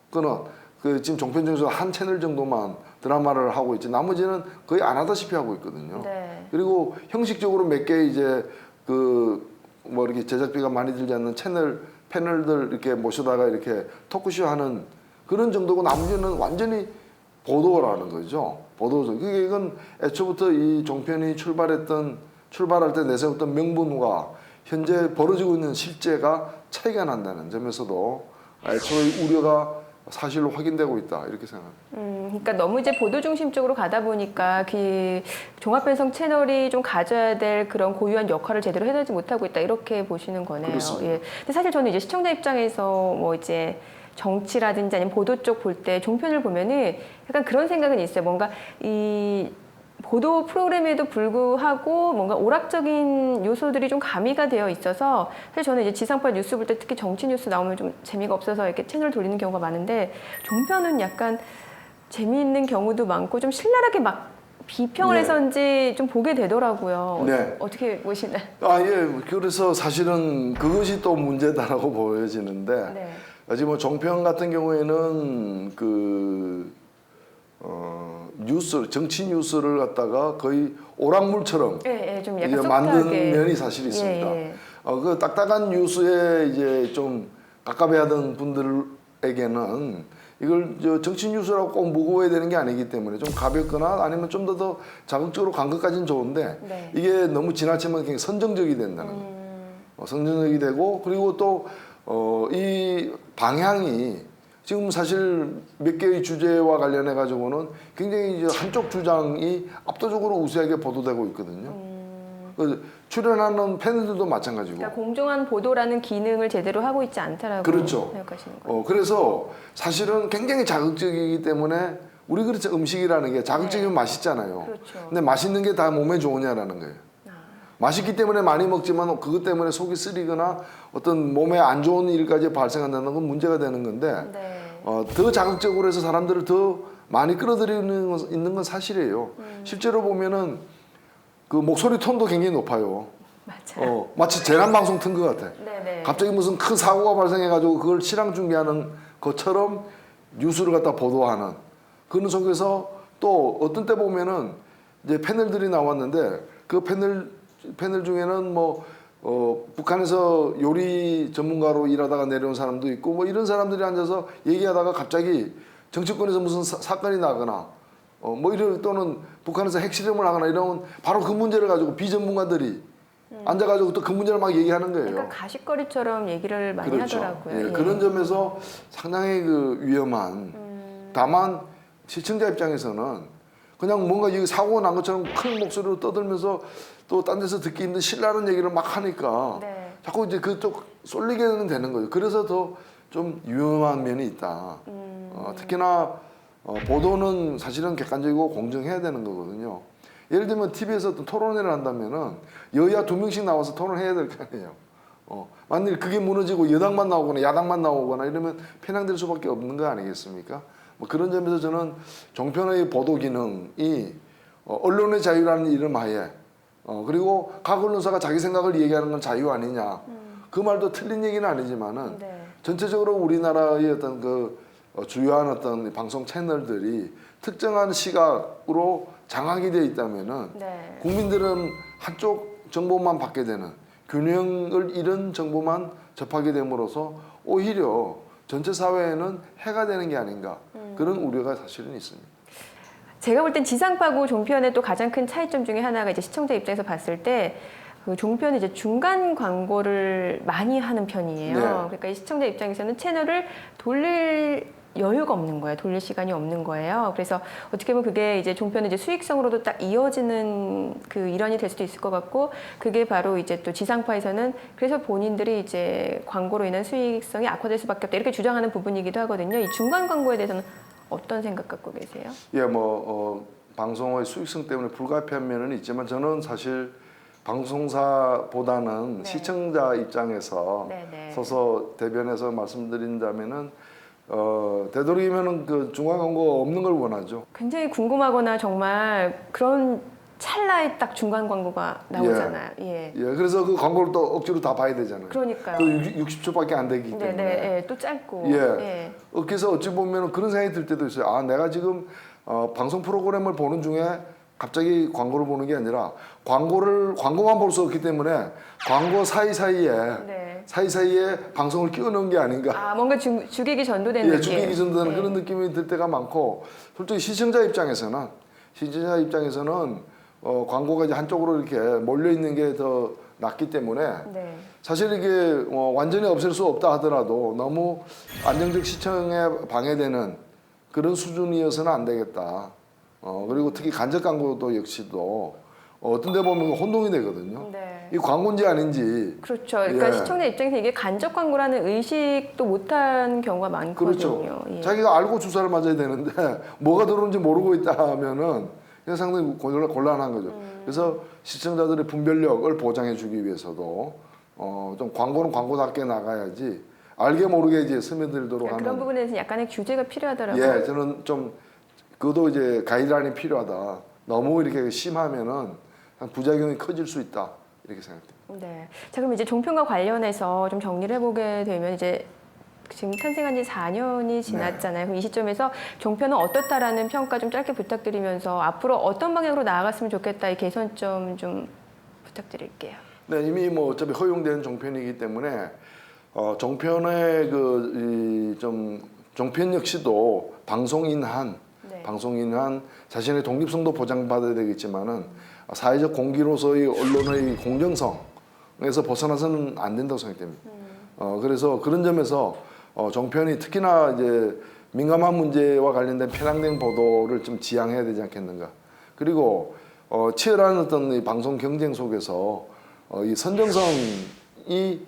그는 그 지금 종편 중에서 한 채널 정도만 드라마를 하고 있지, 나머지는 거의 안 하다시피 하고 있거든요. 네. 그리고 형식적으로 몇 개 이제 그 뭐 이렇게 제작비가 많이 들지 않는 채널 패널들 이렇게 모셔다가 이렇게 토크쇼 하는 그런 정도고 나머지는 완전히 보도라는 거죠. 보도죠. 그게 이건 애초부터 이 종편이 출발할 때 내세웠던 명분과 현재 벌어지고 있는 실제가 차이가 난다는 점에서도 애초의 우려가 사실로 확인되고 있다 이렇게 생각합니다. 그러니까 너무 이제 보도 중심적으로 가다 보니까 그 종합편성 채널이 좀 가져야 될 그런 고유한 역할을 제대로 해내지 못하고 있다 이렇게 보시는 거네요. 그렇습니다. 예. 근데 사실 저는 이제 시청자 입장에서 뭐 이제 정치라든지 아니면 보도 쪽 볼 때 종편을 보면은 약간 그런 생각은 있어요. 뭔가 이 보도 프로그램에도 불구하고 뭔가 오락적인 요소들이 좀 가미가 되어 있어서 사실 저는 이제 지상파 뉴스 볼 때 특히 정치 뉴스 나오면 좀 재미가 없어서 이렇게 채널 돌리는 경우가 많은데 종편은 약간 재미있는 경우도 많고 좀 신랄하게 막 비평을 네. 해서인지 좀 보게 되더라고요. 네. 어떻게 보시나요? 예. 그래서 사실은 그것이 또 문제다라고 보여지는데, 네. 지금 뭐 종편 같은 경우에는 뉴스, 정치 뉴스를 갖다가 거의 오락물처럼 예, 좀 이제 약간 만든 소프트하게. 면이 사실 있습니다. 예. 그 딱딱한 뉴스에 이제 좀 깝깝해하던 분들에게는 이걸 정치 뉴스라고 꼭 무거워야 되는 게 아니기 때문에 좀 가볍거나 아니면 좀 더 자극적으로 간 것까지는 좋은데 네. 이게 너무 지나치면 굉장히 선정적이 된다는 거예요. 선정적이 되고 그리고 또 이 방향이 지금 사실 몇 개의 주제와 관련해 가지고는 굉장히 이제 한쪽 주장이 압도적으로 우세하게 보도되고 있거든요. 출연하는 패널들도 마찬가지고. 그러니까 공정한 보도라는 기능을 제대로 하고 있지 않다라고 그렇죠. 생각하시는 거예요. 그래서 사실은 굉장히 자극적이기 때문에 우리 그렇죠. 음식이라는 게 자극적이면 네. 맛있잖아요. 그렇죠. 근데 맛있는 게 다 몸에 좋으냐라는 거예요. 맛있기 때문에 많이 먹지만 그것 때문에 속이 쓰리거나 어떤 몸에 안 좋은 일까지 발생한다는 건 문제가 되는 건데 네. 더 자극적으로 해서 사람들을 더 많이 끌어들이는 있는 건 사실이에요. 실제로 보면은 그 목소리 톤도 굉장히 높아요. 맞아요. 마치 재난 방송 튼 것 같아. 네네. 갑자기 무슨 큰 사고가 발생해가지고 그걸 실황 중계하는 것처럼 뉴스를 갖다 보도하는 그런 속에서 또 어떤 때 보면은 이제 패널들이 나왔는데 그 패널 중에는 뭐 북한에서 요리 전문가로 일하다가 내려온 사람도 있고 뭐 이런 사람들이 앉아서 얘기하다가 갑자기 정치권에서 무슨 사건이 나거나 뭐 이런 또는 북한에서 핵실험을 하거나 이런 바로 그 문제를 가지고 비전문가들이 앉아가지고 또 그 문제를 막 얘기하는 거예요. 그러니까 가십거리처럼 얘기를 많이 그렇죠. 하더라고요. 예, 그런 점에서 상당히 그 위험한. 다만 시청자 입장에서는 그냥 뭔가 이 사고가 난 것처럼 큰 목소리로 떠들면서 또 딴 데서 듣기 힘든 신나는 얘기를 막 하니까 네. 자꾸 이제 그쪽 쏠리게는 되는 거죠. 그래서 더 좀 위험한 면이 있다. 특히나 보도는 사실은 객관적이고 공정해야 되는 거거든요. 예를 들면 TV에서 어떤 토론회를 한다면은 여야 2명씩 나와서 토론해야 될 거 아니에요. 만일 그게 무너지고 여당만 나오거나 야당만 나오거나 이러면 편향될 수밖에 없는 거 아니겠습니까? 뭐 그런 점에서 저는 종편의 보도 기능이 언론의 자유라는 이름 하에 그리고 각 언론사가 자기 생각을 얘기하는 건 자유 아니냐 그 말도 틀린 얘기는 아니지만은 네. 전체적으로 우리나라의 어떤 그 주요한 어떤 방송 채널들이 특정한 시각으로 장악이 되어 있다면은 네. 국민들은 한쪽 정보만 받게 되는 균형을 잃은 정보만 접하게 됨으로써 오히려 전체 사회에는 해가 되는 게 아닌가 그런 우려가 사실은 있습니다. 제가 볼 땐 지상파고 종편의 또 가장 큰 차이점 중에 하나가 이제 시청자 입장에서 봤을 때 그 종편은 이제 중간 광고를 많이 하는 편이에요. 네. 그러니까 이 시청자 입장에서는 채널을 돌릴 여유가 없는 거예요. 돌릴 시간이 없는 거예요. 그래서 어떻게 보면 그게 이제 종편은 이제 수익성으로도 딱 이어지는 그 일환이 될 수도 있을 것 같고, 그게 바로 이제 또 지상파에서는 그래서 본인들이 이제 광고로 인한 수익성이 악화될 수밖에 없다 이렇게 주장하는 부분이기도 하거든요. 이 중간 광고에 대해서는 어떤 생각 갖고 계세요? 예, 방송의 수익성 때문에 불가피한 면은 있지만 저는 사실 방송사보다는 네. 시청자 입장에서 네네. 서서 대변해서 말씀드린다면은 되도록이면은 그 중간 광고 없는 걸 원하죠. 굉장히 궁금하거나 정말 그런 찰나에 딱 중간 광고가 나오잖아요. 예. 예, 그래서 그 광고를 또 억지로 다 봐야 되잖아요. 그러니까요. 그 60초밖에 안 되기 때문에. 네네. 예. 또 짧고. 예. 그래서 어찌 보면 그런 생각이 들 때도 있어요. 아, 내가 지금 방송 프로그램을 보는 중에 갑자기 광고를 보는 게 아니라 광고만 볼 수 없기 때문에 광고 사이사이에 네. 사이사이에 방송을 끼워 넣은 게 아닌가. 아, 뭔가 주객이 전도된 예, 느낌. 주객이 전도되는 네. 그런 느낌이 들 때가 많고, 솔직히 시청자 입장에서는 광고가 이제 한쪽으로 이렇게 몰려 있는 게 더 낫기 때문에 네. 사실 이게 완전히 없앨 수 없다 하더라도 너무 안정적 시청에 방해되는 그런 수준이어서는 안 되겠다. 그리고 특히 간접 광고도 역시도 어떤 데 보면 혼동이 되거든요. 네. 이 광고인지 아닌지. 그렇죠. 그러니까 예. 시청자 입장에서 이게 간접 광고라는 의식도 못한 경우가 많거든요. 그렇죠. 예. 자기가 알고 주사를 맞아야 되는데 뭐가 들어오는지 모르고 있다 하면은 그냥 상당히 곤란한 거죠. 그래서 시청자들의 분별력을 보장해 주기 위해서도 좀 광고는 광고답게 나가야지 알게 모르게 이제 스며들도록 그러니까 하는. 그런 부분에 대해서 약간의 규제가 필요하더라고요. 예, 저는 좀 그것도 이제 가이드라인이 필요하다. 너무 이렇게 심하면은 부작용이 커질 수 있다 이렇게 생각됩니다. 네. 자, 그럼 이제 종편과 관련해서 좀 정리를 해보게 되면 이제 지금 탄생한 지 4년이 지났잖아요. 그럼 이 시점에서 종편은 어떻다라는 평가 좀 짧게 부탁드리면서 앞으로 어떤 방향으로 나아갔으면 좋겠다 이 개선점 좀 부탁드릴게요. 네, 이미 어차피 허용된 종편이기 때문에 종편의 종편 역시도 방송인한 자신의 독립성도 보장받아야 되겠지만은 사회적 공기로서의 언론의 공정성에서 벗어나서는 안 된다고 생각됩니다. 그래서 그런 점에서 종편이 특히나 이제 민감한 문제와 관련된 편향된 보도를 좀 지양해야 되지 않겠는가. 그리고 치열한 어떤 이 방송 경쟁 속에서 이 선정성이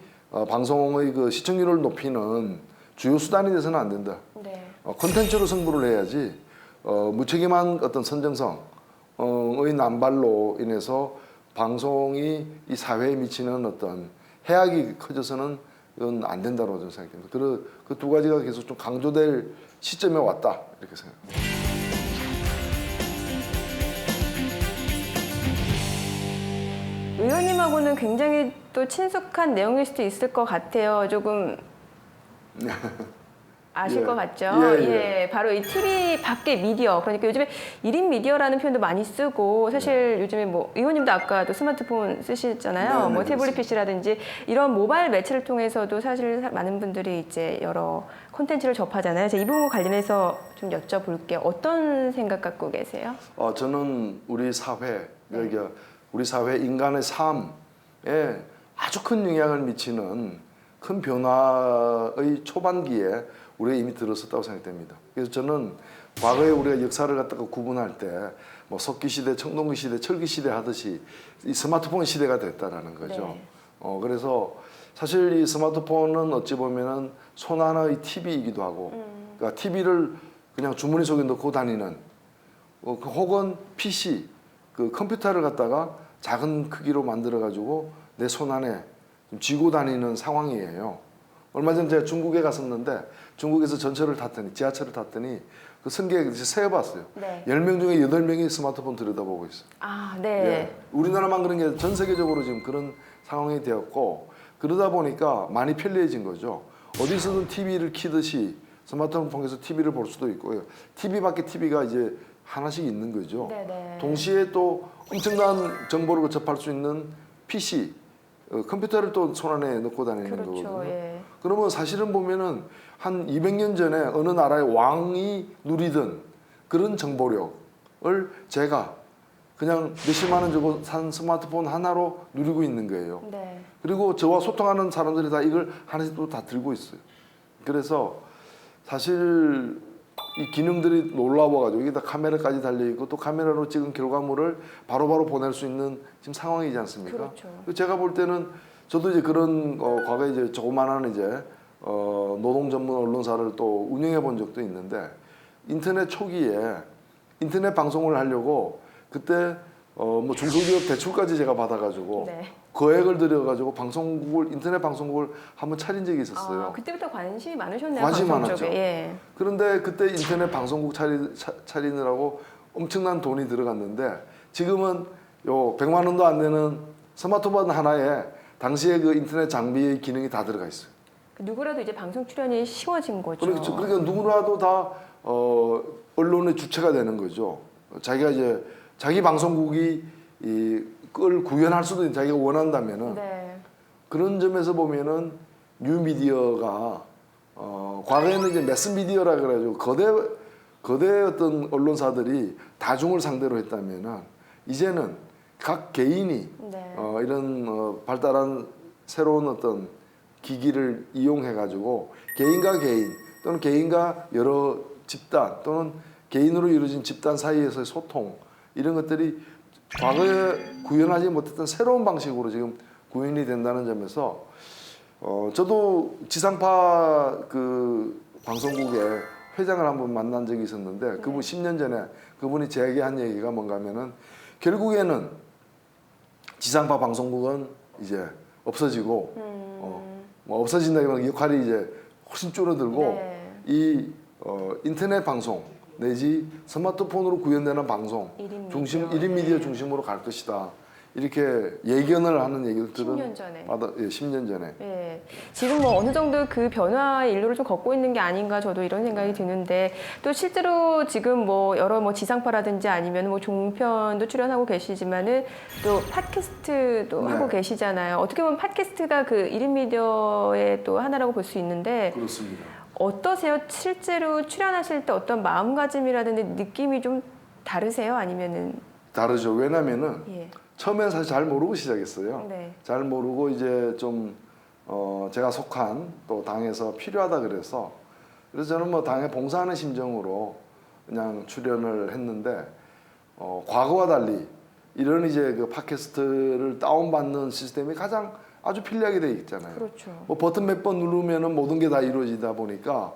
방송의 그 시청률을 높이는 주요 수단이 돼서는 안 된다. 네. 콘텐츠로 승부를 해야지 무책임한 어떤 선정성의 남발로 인해서 방송이 이 사회에 미치는 어떤 해악이 커져서는 이건 안 된다고 저는 생각합니다. 그 두 가지가 계속 좀 강조될 시점에 왔다 이렇게 생각합니다. 의원님하고는 굉장히 또 친숙한 내용일 수도 있을 것 같아요. 조금 아실 예. 것 같죠? 예. 바로 이 TV 밖의 미디어. 그러니까 요즘에 1인 미디어라는 표현도 많이 쓰고 사실 요즘에 의원님도 아까도 스마트폰 쓰시잖아요. 네, 태블릿 그렇습니다. PC라든지 이런 모바일 매체를 통해서도 사실 많은 분들이 이제 여러 콘텐츠를 접하잖아요. 이 부분과 관련해서 좀 여쭤볼게요. 어떤 생각 갖고 계세요? 저는 우리 사회, 그러니까 우리 사회 인간의 삶에 아주 큰 영향을 미치는 큰 변화의 초반기에 우리가 이미 들었었다고 생각됩니다. 그래서 저는 과거에 우리가 역사를 갖다가 구분할 때 석기 시대, 청동기 시대, 철기 시대 하듯이 이 스마트폰 시대가 됐다라는 거죠. 네. 그래서 사실 이 스마트폰은 어찌 보면은 손 하나의 TV이기도 하고, 그러니까 TV를 그냥 주머니 속에 넣고 다니는, 혹은 PC, 그 컴퓨터를 갖다가 작은 크기로 만들어 가지고 내 손 안에 쥐고 다니는 상황이에요. 얼마 전에 제가 중국에 갔었는데 중국에서 지하철을 탔더니 그 승객 세어봤어요. 네. 10명 중에 8명이 스마트폰 들여다보고 있어요. 아, 네. 예. 우리나라만 그런 게 전 세계적으로 지금 그런 상황이 되었고, 그러다 보니까 많이 편리해진 거죠. 어디서든 TV를 키듯이 스마트폰 통해서 TV를 볼 수도 있고요. TV 밖에 TV가 이제 하나씩 있는 거죠. 네네. 동시에 또 엄청난 정보를 접할 수 있는 PC, 컴퓨터를 또 손 안에 넣고 다니는 그렇죠. 거거든요. 예. 그러면 사실은 보면은 한 200년 전에 어느 나라의 왕이 누리던 그런 정보력을 제가 그냥 몇십만 원 주고 산 스마트폰 하나로 누리고 있는 거예요. 네. 그리고 저와 소통하는 사람들이 다 이걸 하나씩 또 다 들고 있어요. 그래서 사실 이 기능들이 놀라워가지고 여기다 카메라까지 달려있고 또 카메라로 찍은 결과물을 바로바로 보낼 수 있는 지금 상황이지 않습니까? 그렇죠. 제가 볼 때는 저도 이제 그런 과거에 이제 조그만한 이제 노동 전문 언론사를 또 운영해 본 적도 있는데 인터넷 초기에 인터넷 방송을 하려고 그때 뭐 중소기업 대출까지 제가 받아가지고 네. 거액을 들여가지고 방송국을 인터넷 방송국을 한번 차린 적이 있었어요. 아, 그때부터 관심이 많으셨네요. 관심이 방송 많았죠. 쪽에. 예. 그런데 그때 인터넷 방송국 차리느라고 엄청난 돈이 들어갔는데 지금은 요 100만 원도 안 되는 스마트폰 하나에 당시에 그 인터넷 장비의 기능이 다 들어가 있어요. 누구라도 이제 방송 출연이 쉬워진 거죠. 그렇죠. 그러니까 누구라도 다 언론의 주체가 되는 거죠. 자기가 이제 자기 방송국이 그걸 구현할 수도 있는 자기가 원한다면은 네. 그런 점에서 보면은 뉴미디어가 과거에는 이제 매스미디어라 그래가지고 거대 어떤 언론사들이 다중을 상대로 했다면은 이제는 각 개인이 네. 이런 발달한 새로운 어떤 기기를 이용해 가지고 개인과 개인 또는 개인과 여러 집단 또는 개인으로 이루어진 집단 사이에서의 소통 이런 것들이 과거에 구현하지 못했던 새로운 방식으로 지금 구현이 된다는 점에서 저도 지상파 그 방송국의 회장을 한번 만난 적이 있었는데 그분 10년 전에 그분이 제게 한 얘기가 뭔가 하면은 결국에는 지상파 방송국은 이제 없어지고 뭐 없어진다기보다 역할이 이제 훨씬 줄어들고 네. 이 인터넷 방송 내지 스마트폰으로 구현되는 방송 중심 1인 미디어 중심으로 갈 것이다. 이렇게 예견을 하는 얘기들은 10년 전에. 10년 전에. 예. 지금 뭐 어느 정도 그 변화의 일로를 좀 걷고 있는 게 아닌가 저도 이런 생각이 드는데 또 실제로 지금 뭐 여러 뭐 지상파라든지 아니면 뭐 종편도 출연하고 계시지만은 또 팟캐스트도 네. 하고 계시잖아요. 어떻게 보면 팟캐스트가 그 1인 미디어의 또 하나라고 볼 수 있는데 그렇습니다. 어떠세요? 실제로 출연하실 때 어떤 마음가짐이라든지 느낌이 좀 다르세요? 아니면은 다르죠. 왜냐면은 예. 처음엔 사실 잘 모르고 시작했어요. 네. 잘 모르고 이제 좀 제가 속한 또 당에서 필요하다 그래서 저는 뭐 당에 봉사하는 심정으로 그냥 출연을 했는데 과거와 달리 이런 이제 그 팟캐스트를 다운받는 시스템이 가장 아주 편리하게 돼 있잖아요. 그렇죠. 뭐 버튼 몇 번 누르면은 모든 게 다 이루어지다 보니까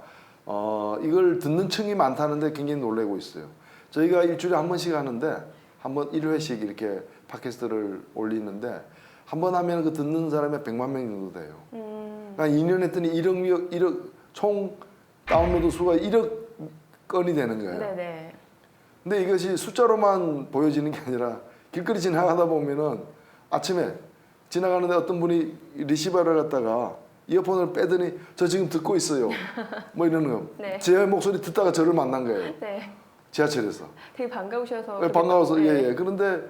이걸 듣는 층이 많다는데 굉장히 놀라고 있어요. 저희가 일주일에 한 번씩 하는데 한 번 1회씩 이렇게 팟캐스트를 올리는데 한 번 하면 그 듣는 사람이 100만 명 정도 돼요. 그러니까 2년 했더니 1억 총 다운로드 수가 1억 건이 되는 거예요. 네네. 근데 이것이 숫자로만 보여지는 게 아니라 길거리 지나가다 보면은 아침에 지나가는데 어떤 분이 리시버를 갖다가 이어폰을 빼더니 저 지금 듣고 있어요. 뭐 이러는 거. 네. 제 목소리 듣다가 저를 만난 거예요. 네. 지하철에서. 되게 반가우셔서. 네, 반가워서 네. 예. 그런데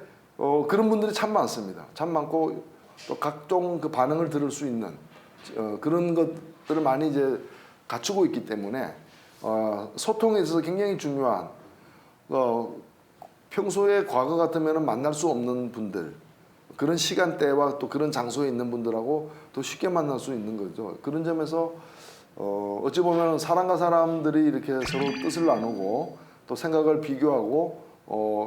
그런 분들이 참 많습니다. 참 많고 또 각종 그 반응을 들을 수 있는 그런 것들을 많이 이제 갖추고 있기 때문에 소통에 있어서 굉장히 중요한 평소에 과거 같으면 만날 수 없는 분들 그런 시간대와 또 그런 장소에 있는 분들하고 또 쉽게 만날 수 있는 거죠. 그런 점에서 어찌 보면 사람과 사람들이 이렇게 서로 뜻을 나누고 또 생각을 비교하고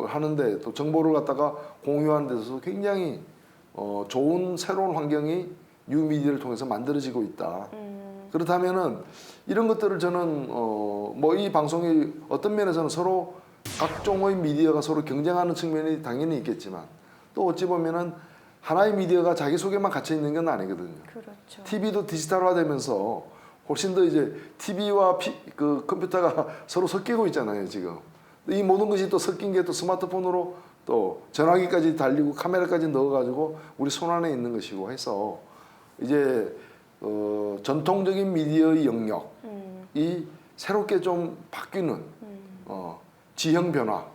하는데 또 정보를 갖다가 공유하는 데 있어서 굉장히 좋은 새로운 환경이 뉴미디어를 통해서 만들어지고 있다. 그렇다면은 이런 것들을 저는 뭐 이 방송이 어떤 면에서는 서로 각종의 미디어가 서로 경쟁하는 측면이 당연히 있겠지만 또 어찌 보면은 하나의 미디어가 자기 속에만 갇혀 있는 건 아니거든요. 그렇죠. TV도 디지털화되면서 훨씬 더 이제 TV와 그 컴퓨터가 서로 섞이고 있잖아요, 지금. 이 모든 것이 또 섞인 게 또 스마트폰으로 또 전화기까지 달리고 카메라까지 넣어가지고 우리 손 안에 있는 것이고 해서 이제 전통적인 미디어의 영역이 새롭게 좀 바뀌는 지형 변화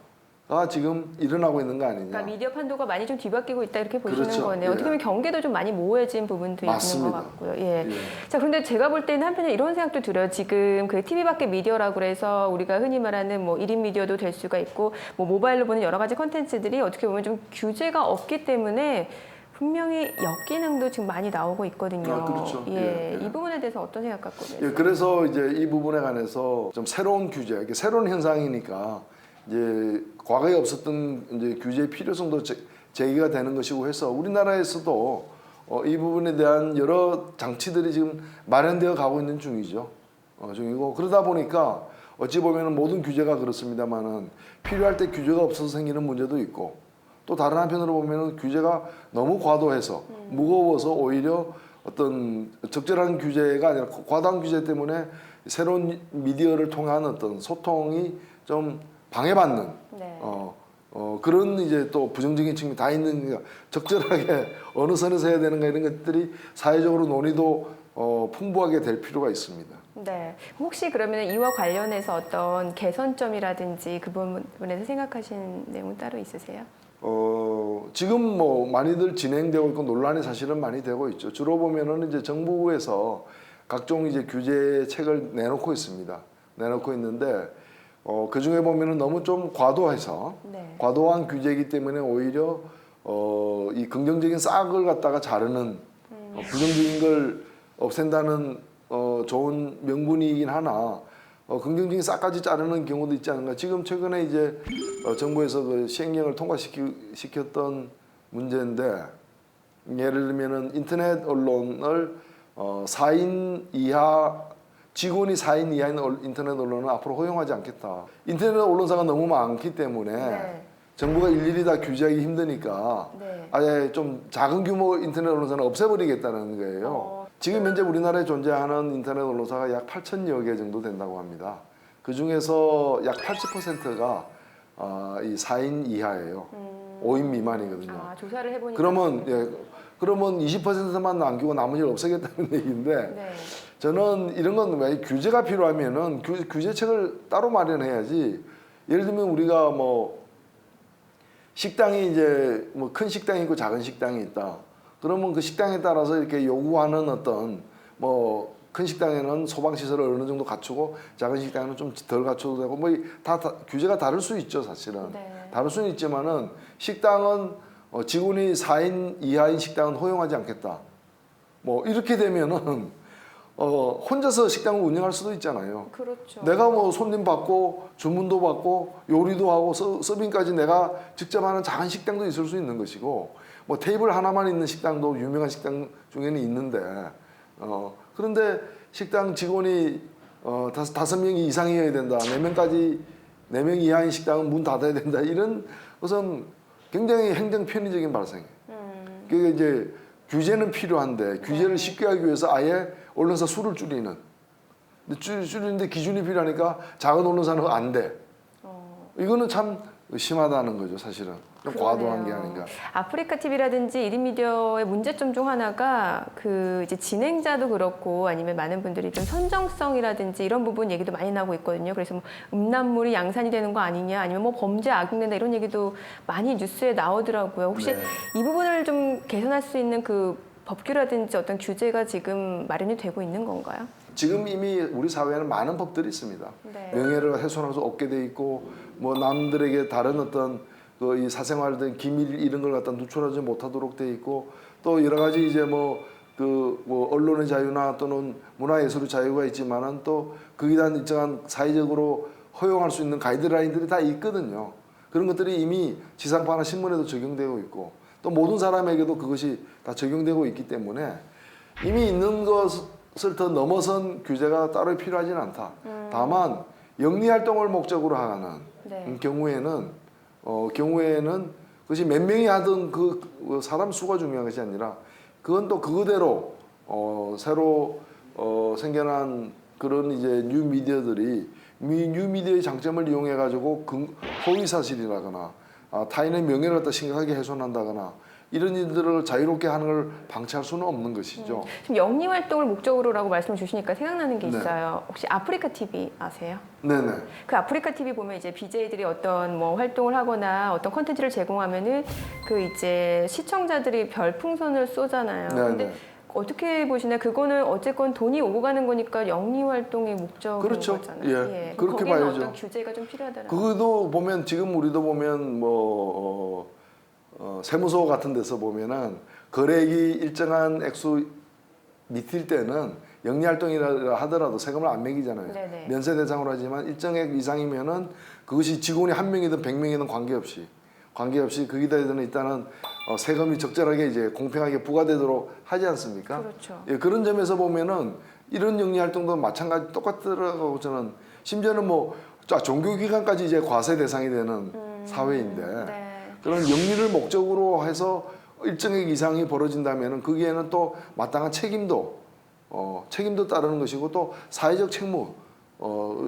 지금 일어나고 있는 거 아니냐. 그러니까 미디어 판도가 많이 좀 뒤바뀌고 있다 이렇게 보시는 그렇죠. 거네요. 예. 어떻게 보면 경계도 좀 많이 모호해진 부분도 있는 맞습니다. 것 같고요. 예. 예. 자, 그런데 제가 볼 때는 한편에 이런 생각도 들어요. 지금 그 TV 밖의 미디어라고 그래서 우리가 흔히 말하는 뭐 1인 미디어도 될 수가 있고 뭐 모바일로 보는 여러 가지 컨텐츠들이 어떻게 보면 좀 규제가 없기 때문에 분명히 역기능도 지금 많이 나오고 있거든요. 그렇죠. 예. 예. 이 부분에 대해서 어떤 생각 갖고 계세요? 예, 그래서 이제 이 부분에 관해서 좀 새로운 규제, 이게 새로운 현상이니까 이제 과거에 없었던 이제 규제의 필요성도 제기가 되는 것이고 해서 우리나라에서도 이 부분에 대한 여러 장치들이 지금 마련되어 가고 있는 중이죠. 중이고 그러다 보니까 어찌 보면 모든 규제가 그렇습니다만은 필요할 때 규제가 없어서 생기는 문제도 있고 또 다른 한편으로 보면은 규제가 너무 과도해서 무거워서 오히려 어떤 적절한 규제가 아니라 과다한 규제 때문에 새로운 미디어를 통한 어떤 소통이 좀 방해받는 네. 그런 이제 또 부정적인 측면이 다 있는 거니까 적절하게 어느 선에서 해야 되는가 이런 것들이 사회적으로 논의도 풍부하게 될 필요가 있습니다. 네. 혹시 그러면 이와 관련해서 어떤 개선점이라든지 그 부분에서 생각하신 내용 따로 있으세요? 지금 뭐 많이들 진행되고 있고 논란이 사실은 많이 되고 있죠. 주로 보면은 이제 정부에서 각종 이제 규제책을 내놓고 있습니다. 내놓고 있는데 그 중에 보면은 너무 좀 과도해서 네. 과도한 규제이기 때문에 오히려 이 긍정적인 싹을 갖다가 자르는 부정적인 걸 없앤다는 좋은 명분이긴 하나 긍정적인 싹까지 자르는 경우도 있지 않은가. 지금 최근에 이제 정부에서 그 시행령을 통과시켰던 문제인데 예를 들면은 인터넷 언론을 4인 이하 직원이 4인 이하인 인터넷 언론은 앞으로 허용하지 않겠다. 인터넷 언론사가 너무 많기 때문에 네. 정부가 일일이 다 규제하기 힘드니까 네. 아예 좀 작은 규모 인터넷 언론사는 없애버리겠다는 거예요. 지금 현재 우리나라에 존재하는 인터넷 언론사가 약 8천여 개 정도 된다고 합니다. 그 중에서 약 80%가 이 4인 이하예요. 5인 미만이거든요. 조사를 해보니까 그러면 20%만 남기고 나머지를 없애겠다는 얘기인데 네. 저는 이런 건 왜 규제가 필요하면은 규제책을 따로 마련해야지. 예를 들면 우리가 뭐 식당이 이제 뭐 큰 식당이 있고 작은 식당이 있다. 그러면 그 식당에 따라서 이렇게 요구하는 어떤 뭐 큰 식당에는 소방 시설을 어느 정도 갖추고 작은 식당에는 좀 덜 갖춰도 되고 뭐 다 규제가 다를 수 있죠, 사실은. 네. 다를 수는 있지만은 식당은 직원이 4인 이하인 식당은 허용하지 않겠다. 뭐 이렇게 되면은 혼자서 식당을 운영할 수도 있잖아요. 그렇죠. 내가 뭐 손님 받고 주문도 받고 요리도 하고 서빙까지 내가 직접 하는 작은 식당도 있을 수 있는 것이고 뭐 테이블 하나만 있는 식당도 유명한 식당 중에는 있는데 그런데 식당 직원이 5명 이상이어야 된다. 4명 이하인 식당은 문 닫아야 된다. 이런 것은 굉장히 행정 편의적인 발상이에요. 그게 이제 규제는 필요한데 규제를 쉽게 하기 위해서 아예 언론사 수를 줄이는. 줄이는데 기준이 필요하니까 작은 언론사는 안 돼. 이거는 참 심하다는 거죠, 사실은. 좀 과도한 게 아닌가. 아프리카 TV라든지 1인 미디어의 문제점 중 하나가 그 이제 진행자도 그렇고 아니면 많은 분들이 좀 선정성이라든지 이런 부분 얘기도 많이 나오고 있거든요. 그래서 뭐 음란물이 양산이 되는 거 아니냐 아니면 뭐 범죄 악용된다 이런 얘기도 많이 뉴스에 나오더라고요. 혹시 네. 이 부분을 좀 개선할 수 있는 그 법규라든지 어떤 규제가 지금 마련이 되고 있는 건가요? 지금 이미 우리 사회에는 많은 법들이 있습니다. 네. 명예를 훼손할 수 없게 돼 있고 뭐 남들에게 다른 어떤 이 사생활들 기밀 이런 걸 갖다 누출하지 못하도록 돼 있고 또 여러 가지 이제 뭐 언론의 자유나 또는 문화예술의 자유가 있지만은 또 거기에 대한 일정한 사회적으로 허용할 수 있는 가이드라인들이 다 있거든요. 그런 것들이 이미 지상파나 신문에도 적용되고 있고 또 모든 사람에게도 그것이 다 적용되고 있기 때문에 이미 있는 것을 더 넘어선 규제가 따로 필요하지는 않다. 다만 영리 활동을 목적으로 하는 네. 경우에는 그것이 몇 명이 하든 그 사람 수가 중요한 것이 아니라 그건 또 그거대로 새로 생겨난 그런 이제 뉴 미디어들이 뉴 미디어의 장점을 이용해 가지고 허위 사실이라거나 타인의 명예를 갖다 심각하게 훼손한다거나 이런 일들을 자유롭게 하는 걸 방치할 수는 없는 것이죠. 지금 영리 활동을 목적으로라고 말씀을 주시니까 생각나는 게 네. 있어요. 혹시 아프리카 TV 아세요? 네네. 그 아프리카 TV 보면 이제 BJ들이 어떤 뭐 활동을 하거나 어떤 콘텐츠를 제공하면은 그 이제 시청자들이 별풍선을 쏘잖아요. 네네. 근데 어떻게 보시나요? 그거는 어쨌건 돈이 오고 가는 거니까 영리 활동의 목적인 그렇죠. 거잖아요. 예. 그렇게 거기는 봐야죠. 어떤 규제가 좀 필요하다는. 그것도 보면 지금 우리도 보면 뭐 세무서 같은 데서 보면은 거래액이 일정한 액수 밑일 때는 영리활동이라 하더라도 세금을 안 매기잖아요. 네네. 면세 대상으로 하지만 일정액 이상이면은 그것이 직원이 1명이든 100명이든 관계없이 거기다 대해서는 일단은 세금이 적절하게 이제 공평하게 부과되도록 하지 않습니까? 그렇죠. 예, 그런 점에서 보면은 이런 영리활동도 마찬가지 똑같더라고 저는. 심지어는 뭐 종교기관까지 이제 과세 대상이 되는 사회인데 네. 그런 영리를 목적으로 해서 일정액 이상이 벌어진다면은 거기에는 또 마땅한 책임도 따르는 것이고 또 사회적 책무,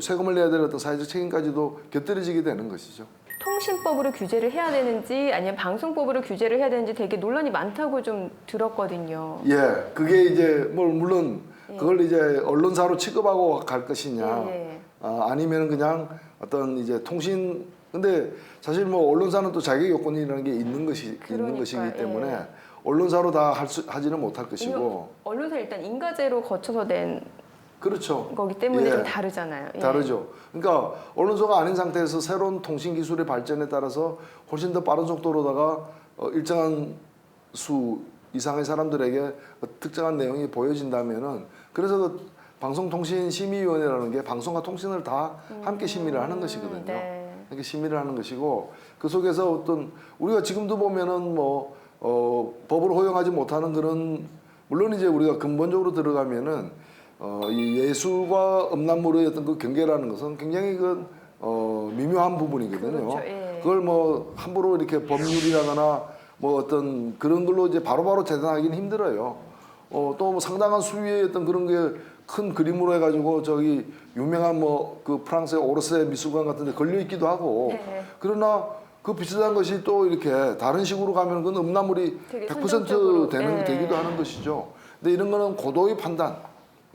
세금을 내야 될 어떤 사회적 책임까지도 곁들여지게 되는 것이죠. 통신법으로 규제를 해야 되는지 아니면 방송법으로 규제를 해야 되는지 되게 논란이 많다고 좀 들었거든요. 예, 그게 이제 뭐 물론 그걸 이제 언론사로 취급하고 갈 것이냐, 예. 아니면 그냥 어떤 이제 근데 사실 뭐 언론사는 또 자격 요건이라는 게 있는 것이기 때문에 예. 언론사로 다 하지는 못할 것이고. 언론사 일단 인가제로 거쳐서 된 그렇죠. 거기 때문에 예. 좀 다르잖아요. 예. 다르죠. 그러니까 언론사가 아닌 상태에서 새로운 통신 기술의 발전에 따라서 훨씬 더 빠른 속도로다가 일정한 수 이상의 사람들에게 특정한 내용이 보여진다면은 그래서 그 방송통신심의위원회라는 게 방송과 통신을 다 함께 심의를 하는 것이거든요. 네. 이렇게 심의를 하는 것이고 그 속에서 어떤 우리가 지금도 보면은 뭐 법을 허용하지 못하는 그런 물론 이제 우리가 근본적으로 들어가면은 이 예술과 음란물의 어떤 그 경계라는 것은 굉장히 그 미묘한 부분이거든요. 그렇죠, 예. 그걸 뭐 함부로 이렇게 법률이라거나 뭐 어떤 그런 걸로 이제 바로바로 재단하기는 힘들어요. 또 뭐 상당한 수위의 어떤 그런 게 큰 그림으로 해가지고 저기 유명한 뭐 그 프랑스의 오르세 미술관 같은 데 걸려 있기도 하고 네. 그러나 그 비슷한 것이 또 이렇게 다른 식으로 가면 그건 음란물이 되게 100% 선정적으로, 되기도 하는 것이죠. 근데 이런 거는 고도의 판단,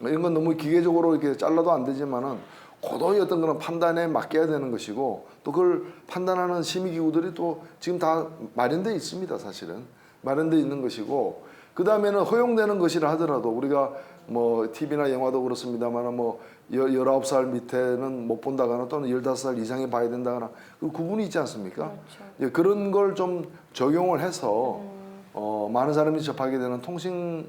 이런 건 너무 기계적으로 이렇게 잘라도 안 되지만은 고도의 어떤 그런 판단에 맡겨야 되는 것이고 또 그걸 판단하는 심의기구들이 또 지금 다 마련돼 있습니다. 사실은 마련돼 있는 것이고 그 다음에는 허용되는 것이라 하더라도 우리가 뭐 TV나 영화도 그렇습니다만 뭐 19살 밑에는 못 본다거나 또는 15살 이상이 봐야 된다거나 그 구분이 있지 않습니까? 그렇죠. 예, 그런 걸 좀 적용을 해서 많은 사람이 접하게 되는 통신의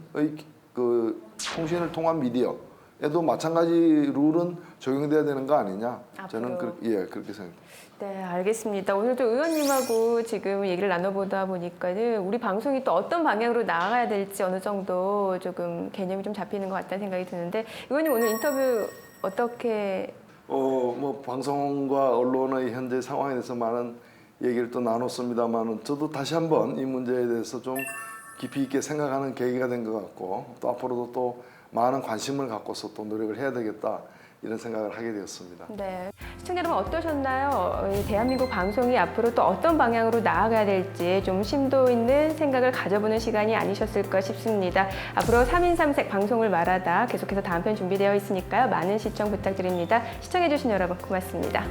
그 통신을 통한 미디어에도 마찬가지 룰은 적용돼야 되는 거 아니냐? 저는 앞으로. 그렇게 생각합니다. 네, 알겠습니다. 오늘도 의원님하고 지금 얘기를 나눠보다 보니까는 우리 방송이 또 어떤 방향으로 나아가야 될지 어느 정도 조금 개념이 좀 잡히는 것 같다는 생각이 드는데 의원님 오늘 인터뷰 어떻게 뭐 방송과 언론의 현재 상황에 대해서 많은 얘기를 또 나눴습니다만은 저도 다시 한번 이 문제에 대해서 좀 깊이 있게 생각하는 계기가 된 것 같고 또 앞으로도 또 많은 관심을 갖고서 또 노력을 해야 되겠다 이런 생각을 하게 되었습니다. 네. 시청자 여러분 어떠셨나요? 이 대한민국 방송이 앞으로 또 어떤 방향으로 나아가야 될지 좀 심도 있는 생각을 가져보는 시간이 아니셨을까 싶습니다. 앞으로 3인 3색 방송을 말하다 계속해서 다음 편 준비되어 있으니까요. 많은 시청 부탁드립니다. 시청해주신 여러분 고맙습니다.